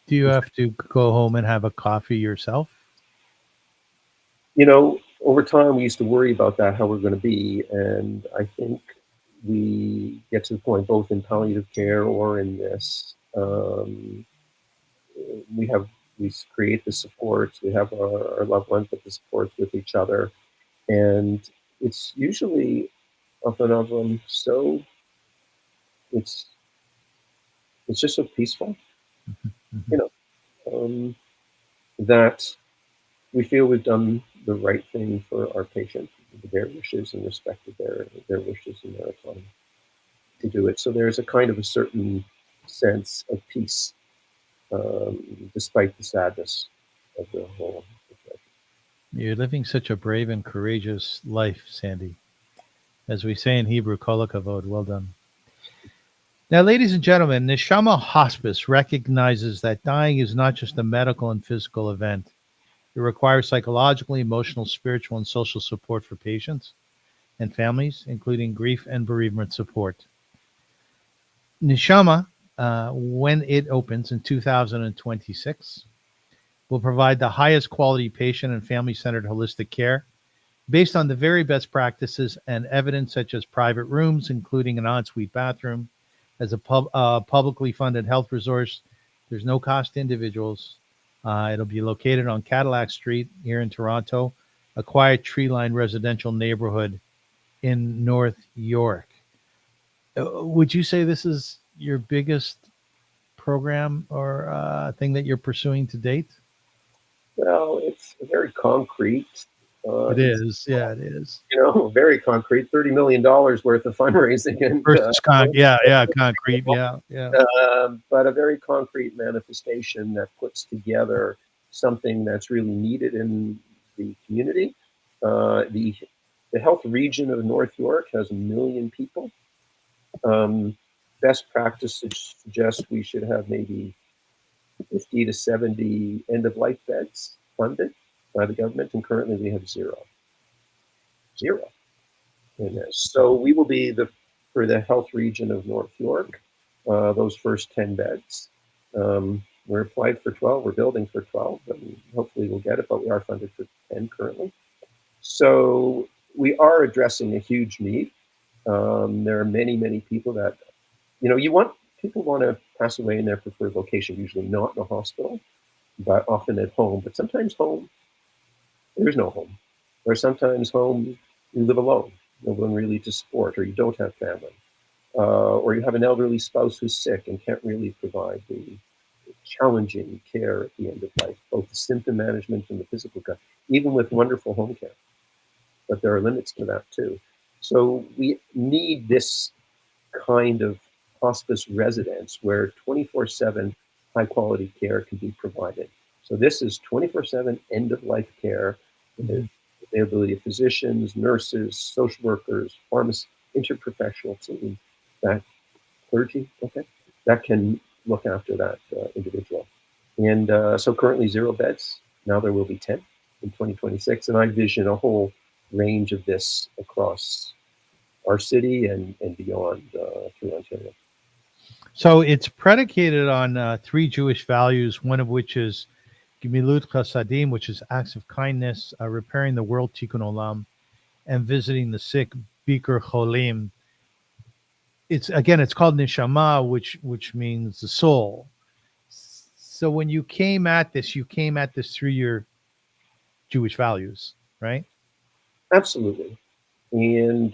Do you have to go home and have a coffee yourself? Over time, we used to worry about that, how we're going to be. And I think we get to the point, both in palliative care or in this, we create the supports. We have our loved ones with the supports with each other. And it's usually often of them it's just so peaceful, that we feel we've done the right thing for our patient, their wishes, and respected their wishes and their autonomy to do it. So there's a kind of a certain sense of peace, despite the sadness of the whole situation. You're living such a brave and courageous life, Sandy. As we say in Hebrew, kol hakavod, well done. Now, ladies and gentlemen, Neshama Hospice recognizes that dying is not just a medical and physical event. It requires psychological, emotional, spiritual, and social support for patients and families, including grief and bereavement support. Neshama, when it opens in 2026, will provide the highest quality patient and family-centered holistic care based on the very best practices and evidence, such as private rooms, including an ensuite bathroom, as a publicly funded health resource. There's no cost to individuals. It'll be located on Cadillac Street here in Toronto, a quiet tree-lined residential neighborhood in North York. Would you say this is your biggest program or thing that you're pursuing to date? Well, it's very concrete. It is. Yeah, it is. Very concrete. $30 million worth of fundraising, and Versus concrete. Yeah. but a very concrete manifestation that puts together something that's really needed in the community. The health region of North York has 1 million people. Best practices suggest we should have maybe 50 to 70 end-of-life beds funded by the government, and currently we have zero in this. So we will be for the health region of North York, those first 10 beds. We're applied for 12, we're building for 12, and hopefully we'll get it, but we are funded for 10 currently. So we are addressing a huge need. There are many, many people that, people want to pass away in their preferred location, usually not in a hospital, but often at home. But sometimes home, there's no home. Or sometimes home, you live alone, no one really to support, or you don't have family. Or you have an elderly spouse who's sick and can't really provide the challenging care at the end of life, both the symptom management and the physical care, even with wonderful home care. But there are limits to that too. So we need this kind of hospice residence where 24/7 high quality care can be provided. So this is 24/7 end of life care, the availability of physicians, nurses, social workers, pharmacists, interprofessional team, that clergy, that can look after that individual. And so currently 0 beds. Now there will be 10 in 2026. And I vision a whole range of this across our city and beyond through Ontario. So it's predicated on 3 Jewish values, one of which is Gemilut Chasadim, which is acts of kindness, repairing the world, Tikkun Olam, and visiting the sick, Bikur Cholim. It's called Neshama, which means the soul. So when you came at this through your Jewish values, right? Absolutely, and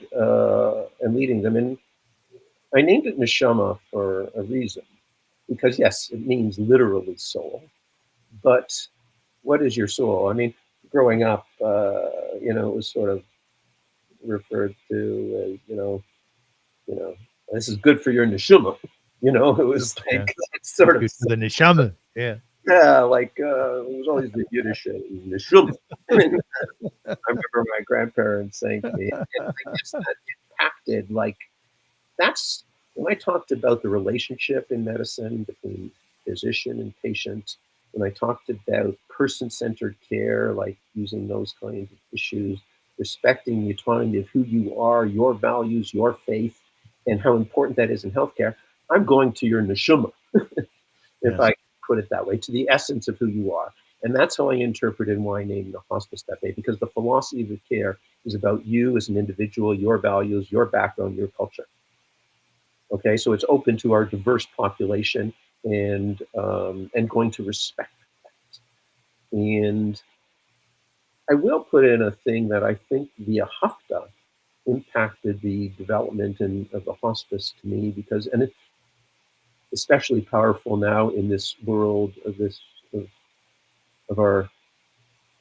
leading them. And I named it Neshama for a reason, because yes, it means literally soul. But what is your soul? I mean, growing up, it was sort of referred to as, this is good for your neshama. It was like sort of the neshama. Yeah, like it was always the Yiddish neshama. I remember my grandparents saying to me, and I guess that impacted, like, that's when I talked about the relationship in medicine between physician and patient, when I talked about person-centered care, like using those kinds of issues, respecting the autonomy of who you are, your values, your faith, and how important that is in healthcare, I'm going to your neshama, if I put it that way, to the essence of who you are. And that's how I interpreted and why I named the hospice that way, because the philosophy of the care is about you as an individual, your values, your background, your culture. Okay, so it's open to our diverse population and going to respect that. And I will put in a thing that I think via Hafta impacted the development of the hospice to me, because, and it's especially powerful now in this world of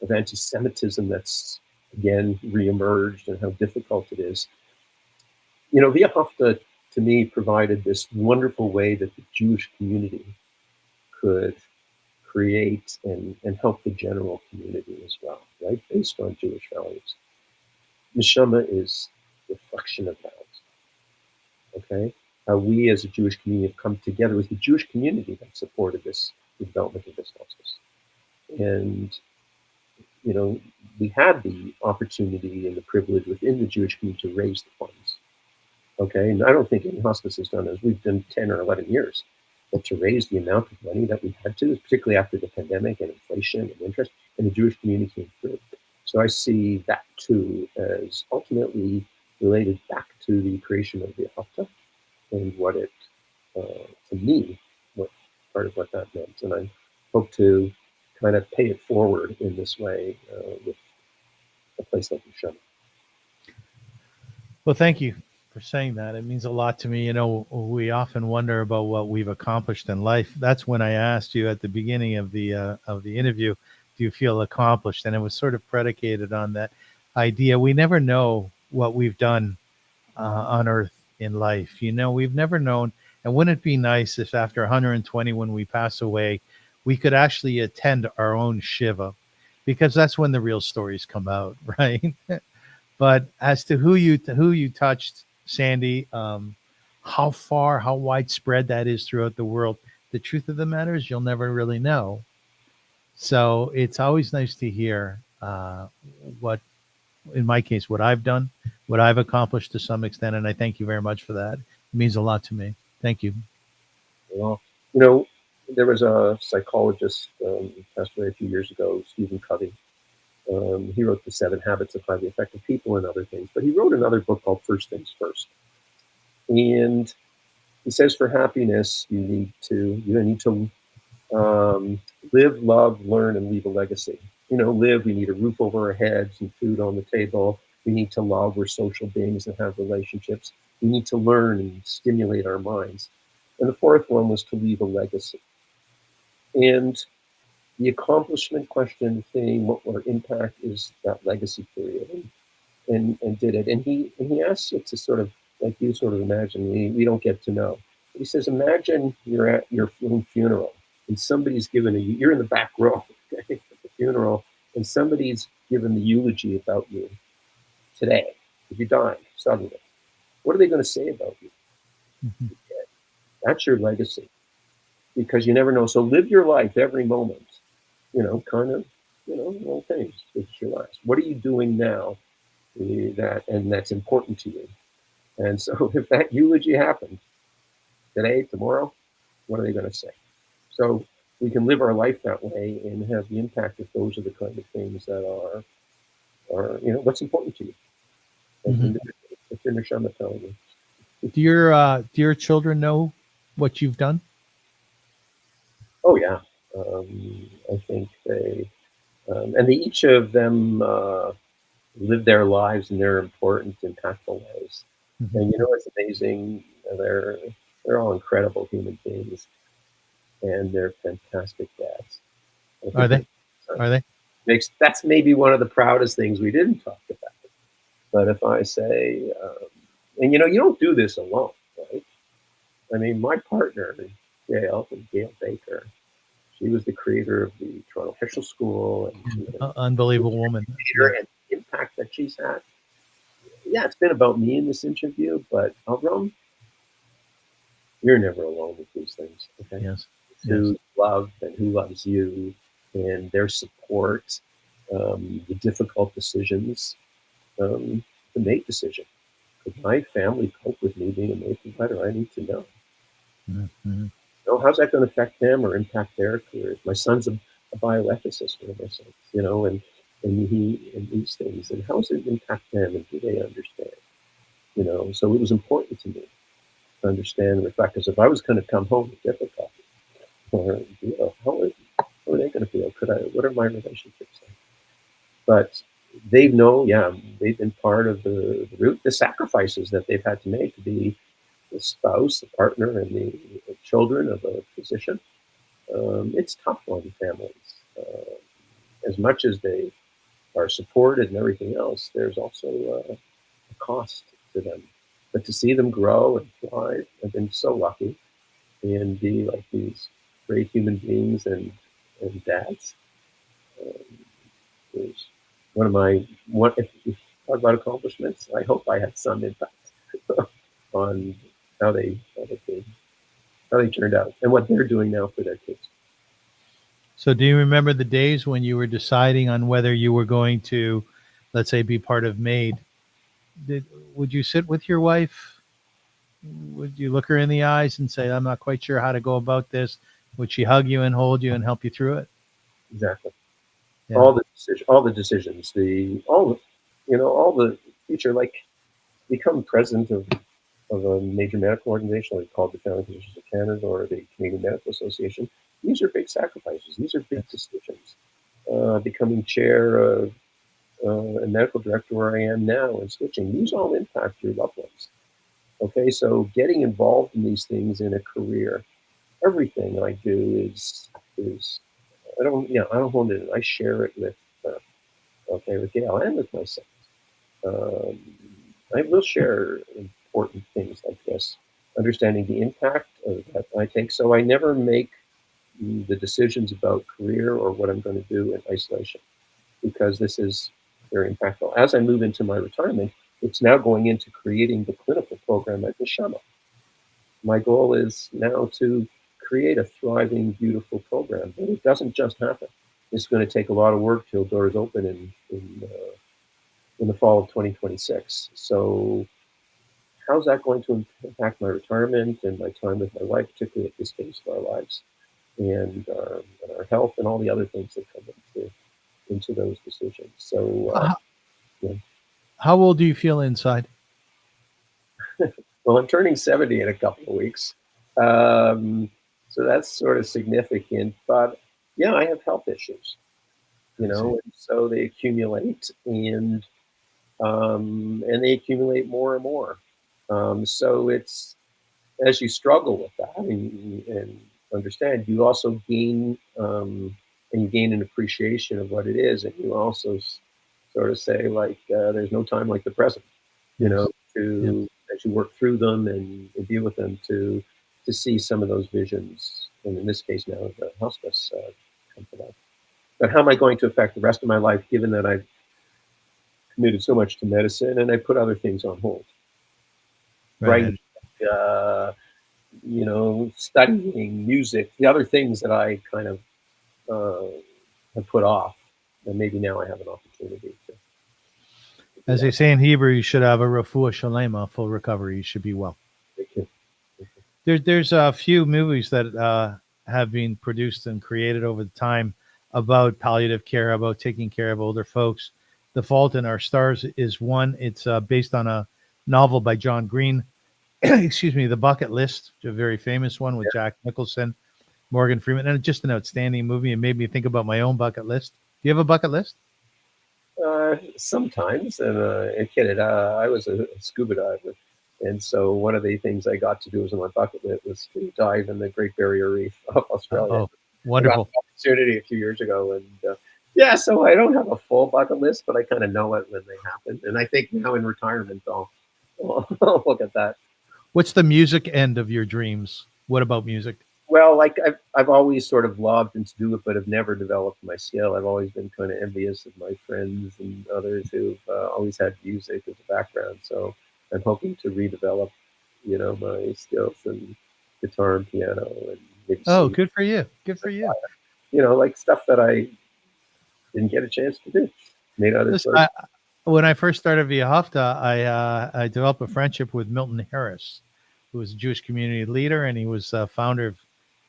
anti-Semitism that's again reemerged, and how difficult it is. Via Hafta to me provided this wonderful way that the Jewish community could create and help the general community as well, right? Based on Jewish values. Neshama is a reflection of that. Okay? How we as a Jewish community have come together with the Jewish community that supported the development of this hospice. And, we had the opportunity and the privilege within the Jewish community to raise the funds. Okay, and I don't think any hospice has done as we've done 10 or 11 years, but to raise the amount of money that we had to, particularly after the pandemic and inflation and interest, and the Jewish community came through. So I see that too as ultimately related back to the creation of the Hafta and what it to me what part of what that meant, and I hope to kind of pay it forward in this way with a place like Neshama. Well, thank you for saying that. It means a lot to me. You know, we often wonder about what we've accomplished in life. That's when I asked you at the beginning of the interview, do you feel accomplished? And it was sort of predicated on that idea. We never know what we've done on Earth in life. You know, we've never known. And wouldn't it be nice if after 120, when we pass away, we could actually attend our own Shiva? Because that's when the real stories come out, right? But as to who you touched, Sandy, how widespread that is throughout the world, the truth of the matter is you'll never really know. So it's always nice to hear what, in my case, what I've done, what I've accomplished to some extent, and I thank you very much for that. It means a lot to me. Thank you. Well, you know, there was a psychologist passed away a few years ago, Stephen Covey. He wrote The 7 Habits of Highly Effective People and other things, but he wrote another book called First Things First. And he says for happiness, you need to live, love, learn, and leave a legacy. You know, live, we need a roof over our heads and food on the table. We need to love, we're social beings and have relationships. We need to learn and stimulate our minds. And the fourth one was to leave a legacy. And the accomplishment question thing, what our impact is that legacy period, and did it. And he asks it to sort of, like you sort of imagine, we don't get to know. He says, imagine you're at your own funeral and somebody's given you're in the back row at the funeral, and somebody's given the eulogy about you today. If you died suddenly, what are they going to say about you? Mm-hmm. That's your legacy, because you never know. So live your life every moment, you know, kind of, you know, all things. It's your last. What are you doing now that's important to you? And so if that eulogy happened today, tomorrow, what are they going to say? So we can live our life that way and have the impact if those are the kind of things that are you know, what's important to you. Mm-hmm. If you're Neshama telling you. Do your children know what you've done? Oh yeah, I think they and they each of them live their lives in their important, impactful ways. Mm-hmm. And you know, it's amazing. They're all incredible human beings, and they're fantastic dads. Are they? Are they? That's maybe one of the proudest things we didn't talk about. But if I say, and you know, you don't do this alone, right? I mean, my partner, Gail Baker, she was the creator of the Toronto Heschel School, and she's an Unbelievable woman. leader, and the impact that she's had. Yeah, it's been about me in this interview, but Avrum, you're never alone with these things. Okay. Yes. Who love and who loves you, and their support, the difficult decisions, to make decisions. Could my family cope with me being a MAID provider? I need to know. Mm-hmm. You know, how's that going to affect them or impact their careers? My son's a bioethicist, one of my sons, you know, and these things, and how does it impact them, and do they understand? You know, so it was important to me to understand and reflect, because if I was going to come home with difficulty, or you know, how are they going to feel? What are my relationships like? But they know, yeah, they've been part of the root, the sacrifices that they've had to make to be the spouse, the partner, and the children of a physician. It's tough on families. As much as they are supported and everything else, there's also a cost to them. But to see them grow and thrive, I've been so lucky, and be like these great human beings and dads. Is one of my if you talk about accomplishments, I hope I had some impact on how they turned out and what they're doing now for their kids. So do you remember the days when you were deciding on whether you were going to, let's say, be part of MAID? Would you sit with your wife? Would you look her in the eyes and say, I'm not quite sure how to go about this? Would she hug you and hold you and help you through it? Exactly. Yeah. All the decisions, all the future, like become president of of a major medical organization, like called the Family Physicians of Canada or the Canadian Medical Association, these are big sacrifices. These are big decisions. Becoming chair of a medical director where I am now and switching, these all impact your loved ones. Okay, so getting involved in these things in a career, everything I do is I don't hold it in. I share it with with Gail and with my sons. Um, I will share important things like this, understanding the impact that I take. So I never make the decisions about career or what I'm going to do in isolation, because this is very impactful. As I move into my retirement, it's now going into creating the clinical program at Neshama. My goal is now to create a thriving, beautiful program, but it doesn't just happen. It's going to take a lot of work till doors open in the fall of 2026. So how's that going to impact my retirement and my time with my wife, particularly at this stage of our lives, and our health and all the other things that come into those decisions. So, yeah. How old do you feel inside? Well, I'm turning 70 in a couple of weeks. So that's sort of significant. But yeah, I have health issues, and so they accumulate, and they accumulate more and more. So it's, as you struggle with that and understand, you also gain and you gain an appreciation of what it is, and you also sort of say, like, there's no time like the present, as you work through them and deal with them, to see some of those visions, and in this case now the hospice come to life. But how am I going to affect the rest of my life, given that I've committed so much to medicine and I put other things on hold? Right. Studying music, the other things that I kind of have put off, and maybe now I have an opportunity to. As they say in Hebrew, you should have a refuah shalema, full recovery. You should be well. Thank you. There's a few movies that have been produced and created over the time about palliative care, about taking care of older folks. The Fault in Our Stars is one. It's based on a novel by John Green. Excuse me, The Bucket List, a very famous one with Jack Nicholson, Morgan Freeman, and just an outstanding movie. It made me think about my own bucket list. Do you have a bucket list? Sometimes, and a kid, I was a scuba diver, and so one of the things I got to do was on my bucket list was to dive in the Great Barrier Reef of Australia. Oh, wonderful! I got an opportunity a few years ago, and so I don't have a full bucket list, but I kind of know it when they happen. And I think now in retirement, I'll look at that. What's the music end of your dreams? What about music? Well, like I've always sort of loved and to do it, but have never developed my skill. I've always been kind of envious of my friends and others who've always had music as a background. So I'm hoping to redevelop, my skills in guitar and piano and maybe sing. Good for you. Good for you. Like stuff that I didn't get a chance to do. When I first started Via Hafta, I developed a friendship with Milton Harris, who was a Jewish community leader, and he was founder of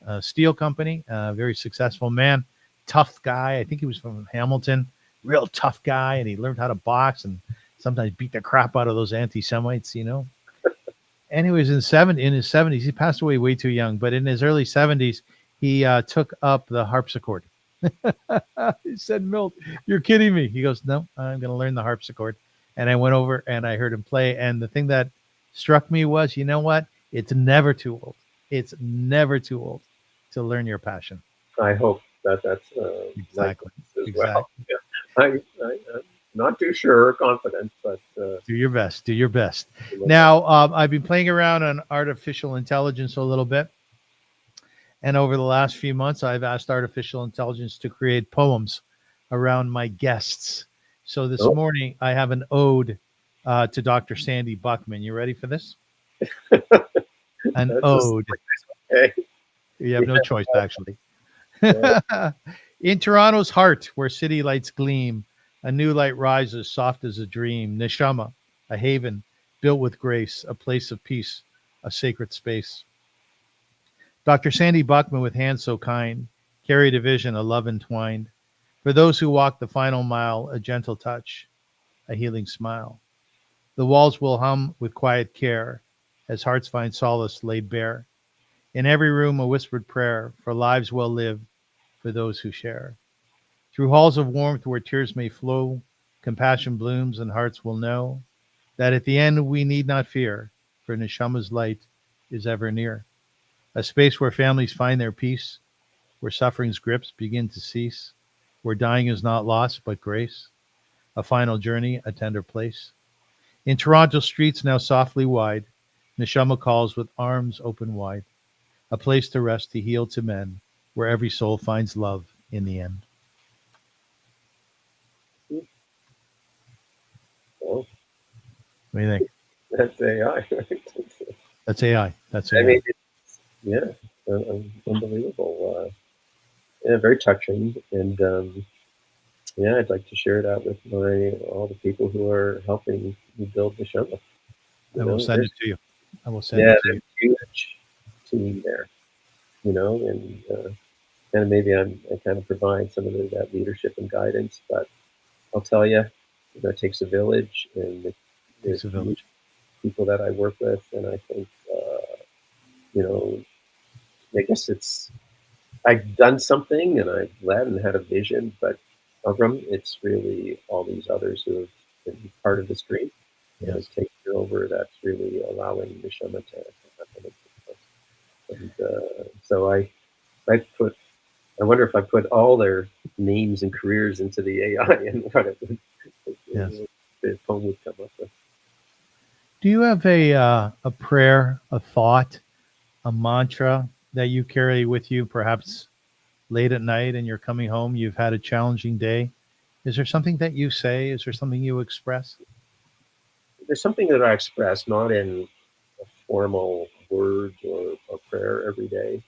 a steel company, a very successful man, tough guy. I think he was from Hamilton, real tough guy, and he learned how to box and sometimes beat the crap out of those anti-Semites, And he was in his 70s. He passed away way too young, but in his early 70s, he took up the harpsichord. He said, Milt, you're kidding me. He goes, no, I'm going to learn the harpsichord. And I went over and I heard him play. And the thing that struck me was, you know what? It's never too old. It's never too old to learn your passion. I hope that's exactly. Well. Yeah. I'm not too sure or confident, but do your best. Do your best. Now, I've been playing around on artificial intelligence a little bit. And over the last few months, I've asked artificial intelligence to create poems around my guests. So this morning, I have an ode to Dr. Sandy Buchman. You ready for this? An ode. Okay. You have no choice, actually. In Toronto's heart, where city lights gleam, a new light rises, soft as a dream. Neshama, a haven built with grace, a place of peace, a sacred space. Dr. Sandy Buchman, with hands so kind, carried a vision, a love entwined. For those who walk the final mile, a gentle touch, a healing smile. The walls will hum with quiet care, as hearts find solace laid bare. In every room a whispered prayer for lives well lived for those who share. Through halls of warmth where tears may flow, compassion blooms and hearts will know that at the end we need not fear, for Neshama's light is ever near. A space where families find their peace, where suffering's grips begin to cease, where dying is not loss but grace, a final journey, a tender place. In Toronto streets now softly wide, Neshama calls with arms open wide, a place to rest, to heal, to mend, where every soul finds love in the end. Well, What do you think? that's AI. Right? That's AI. That's I AI. mean, yeah, unbelievable. Yeah, very touching, and yeah, I'd like to share that with all the people who are helping me build the show. I will send it to you. I will send Yeah, it to there's you. a huge team there, and maybe I kind of provide some of that leadership and guidance, but I'll tell you, it takes a village, and the Takes a village. people that I work with, and I think, you know, I guess I've done something and I've led and had a vision, but Avrum, it's really all these others who have been part of this dream and Yes. have taken over that's really allowing Neshama to happen. And so I wonder if I put all their names and careers into the AI and what Yes. the poem would come up with. Do you have a prayer, a thought, a mantra that you carry with you, perhaps late at night and you're coming home, you've had a challenging day? Is there something that you say? Is there something you express? There's something that I express, not in a formal words or prayer every day,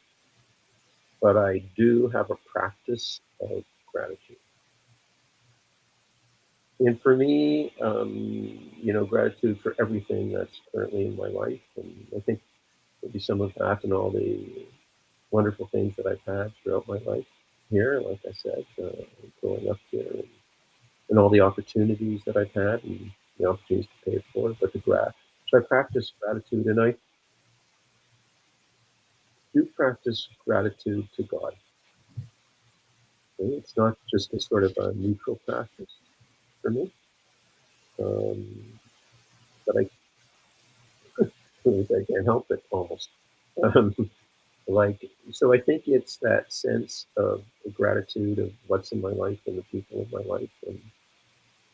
but I do have a practice of gratitude. And for me, gratitude for everything that's currently in my life. And I think maybe some of that and all the wonderful things that I've had throughout my life here, like I said, growing up here, and all the opportunities that I've had and the opportunities to pay it forward, but so I practice gratitude, and I do practice gratitude to God. Okay? It's not just a sort of a neutral practice for me, but I can't help it almost. Um, so I think it's that sense of gratitude of what's in my life and the people in my life and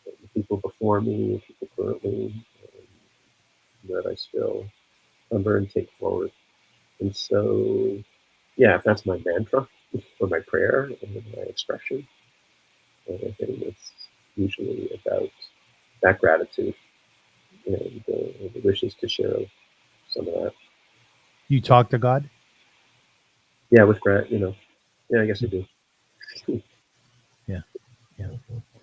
the people before me, and people currently, that I still remember and take forward. And so, yeah, that's my mantra or my prayer and my expression. And I think it's usually about that gratitude and the wishes to share some of that. You talk to God? Yeah, with yeah, I guess I do. Yeah. Yeah.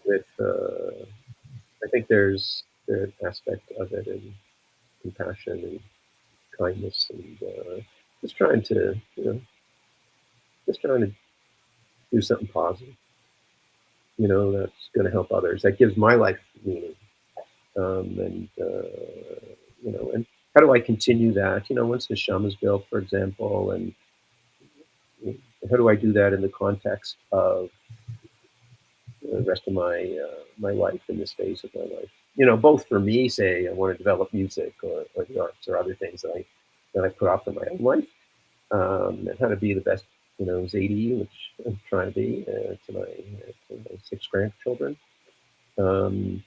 With, I think there's an aspect of it in compassion and kindness and just trying to, just trying to do something positive, that's going to help others. That gives my life meaning. And how do I continue that? Once Neshama is built, for example, and how do I do that in the context of the rest of my life in this phase of my life? Both for me, say I want to develop music or the arts or other things that I put off in my own life, and how to be the best, Zadie, which I'm trying to be to my 6 grandchildren, and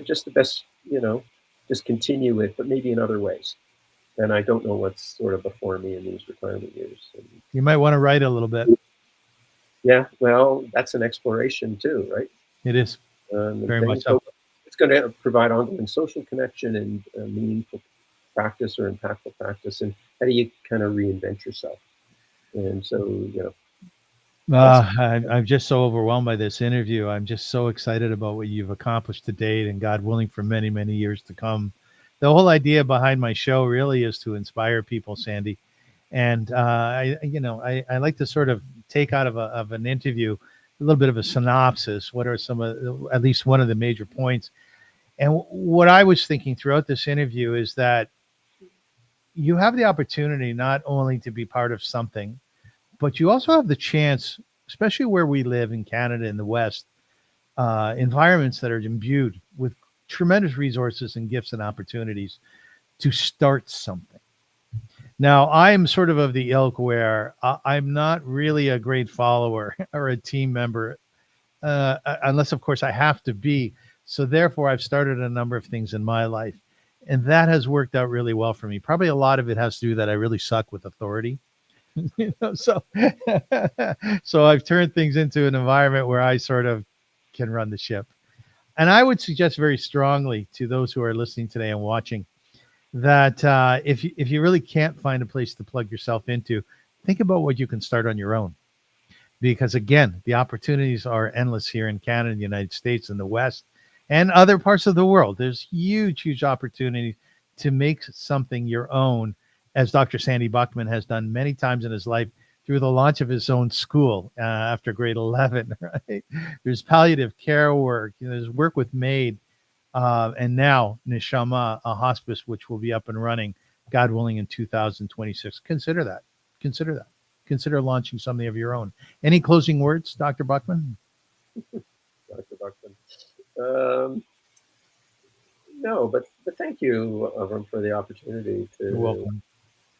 just the best, just continue it, but maybe in other ways. And I don't know what's sort of before me in these retirement years. And, You might want to write a little bit. yeah, well, that's an exploration too, right? It is. And Very much things. so. So it's going to provide ongoing social connection and meaningful practice or impactful practice. And how do you kind of reinvent yourself? And so, I'm just so overwhelmed by this interview. I'm just so excited about what you've accomplished to date, and God willing, for many, many years to come. The whole idea behind my show really is to inspire people, Sandy. And I like to sort of take out of an interview a little bit of a synopsis. What are some of, at least one of the major points? And what I was thinking throughout this interview is that you have the opportunity not only to be part of something, but you also have the chance, especially where we live in Canada in the West, environments that are imbued with tremendous resources and gifts and opportunities to start something. Now, I'm sort of the ilk where I'm not really a great follower or a team member, unless, of course, I have to be. So therefore, I've started a number of things in my life, and that has worked out really well for me. Probably a lot of it has to do that I really suck with authority. So so I've turned things into an environment where I sort of can run the ship. And I would suggest very strongly to those who are listening today and watching that if you really can't find a place to plug yourself into, think about what you can start on your own. Because again, the opportunities are endless here in Canada, the United States, and the West, and other parts of the world. There's huge opportunities to make something your own, as Dr. Sandy Buchman has done many times in his life through the launch of his own school after grade 11. Right? There's palliative care work. There's work with MAID, and now Neshama, a hospice, which will be up and running, God willing, in 2026. Consider that. Consider that. Consider launching something of your own. Any closing words, Dr. Buchman? Dr. Buchman. No, but thank you, Avrum, for the opportunity to, You're welcome.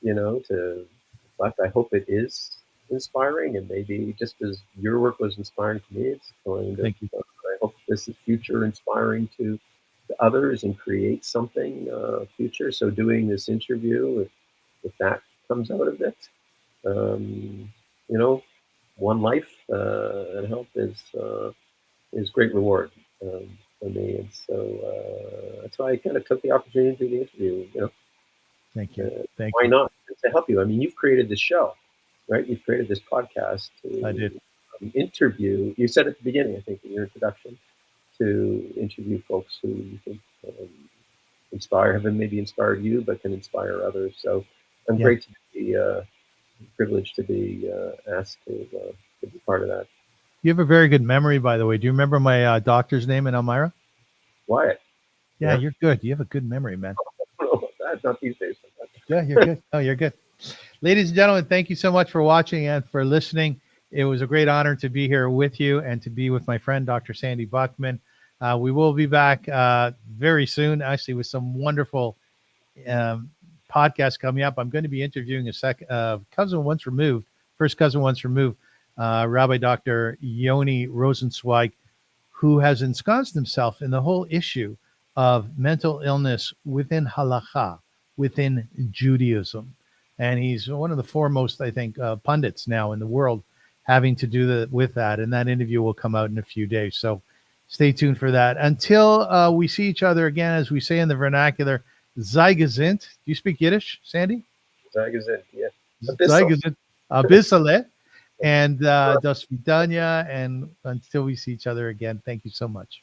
To reflect. I hope it is inspiring, and maybe just as your work was inspiring to me, it's going to. Thank you. I hope this is future inspiring to others and create something future. So doing this interview, if that comes out of it, one life and health is great reward for me, and so that's why I kind of took the opportunity to do the interview. Thank you. Why not? To help you. I mean, you've created this show, right? You've created this podcast to I did. Interview. You said at the beginning, I think, in your introduction, to interview folks who you think have maybe inspired you, but can inspire others. So I'm great to be privileged to be asked to be part of that. You have a very good memory, by the way. Do you remember my doctor's name in Elmira? Wyatt. Yeah, you're good. You have a good memory, man. That's not these days. Yeah, you're good. Oh, you're good. Ladies and gentlemen, thank you so much for watching and for listening. It was a great honor to be here with you and to be with my friend, Dr. Sandy Buchman. We will be back very soon, actually, with some wonderful podcasts coming up. I'm going to be interviewing a cousin once removed, first cousin once removed, Rabbi Dr. Yoni Rosensweig, who has ensconced himself in the whole issue of mental illness within halakha, within Judaism. And he's one of the foremost, I think, pundits now in the world having to do with that. And that interview will come out in a few days. So stay tuned for that. Until we see each other again, as we say in the vernacular, sei gesund. Do you speak Yiddish, Sandy? Sei gesund, yeah. Sei gesund. Abisale. And das vidanya. And until we see each other again, thank you so much.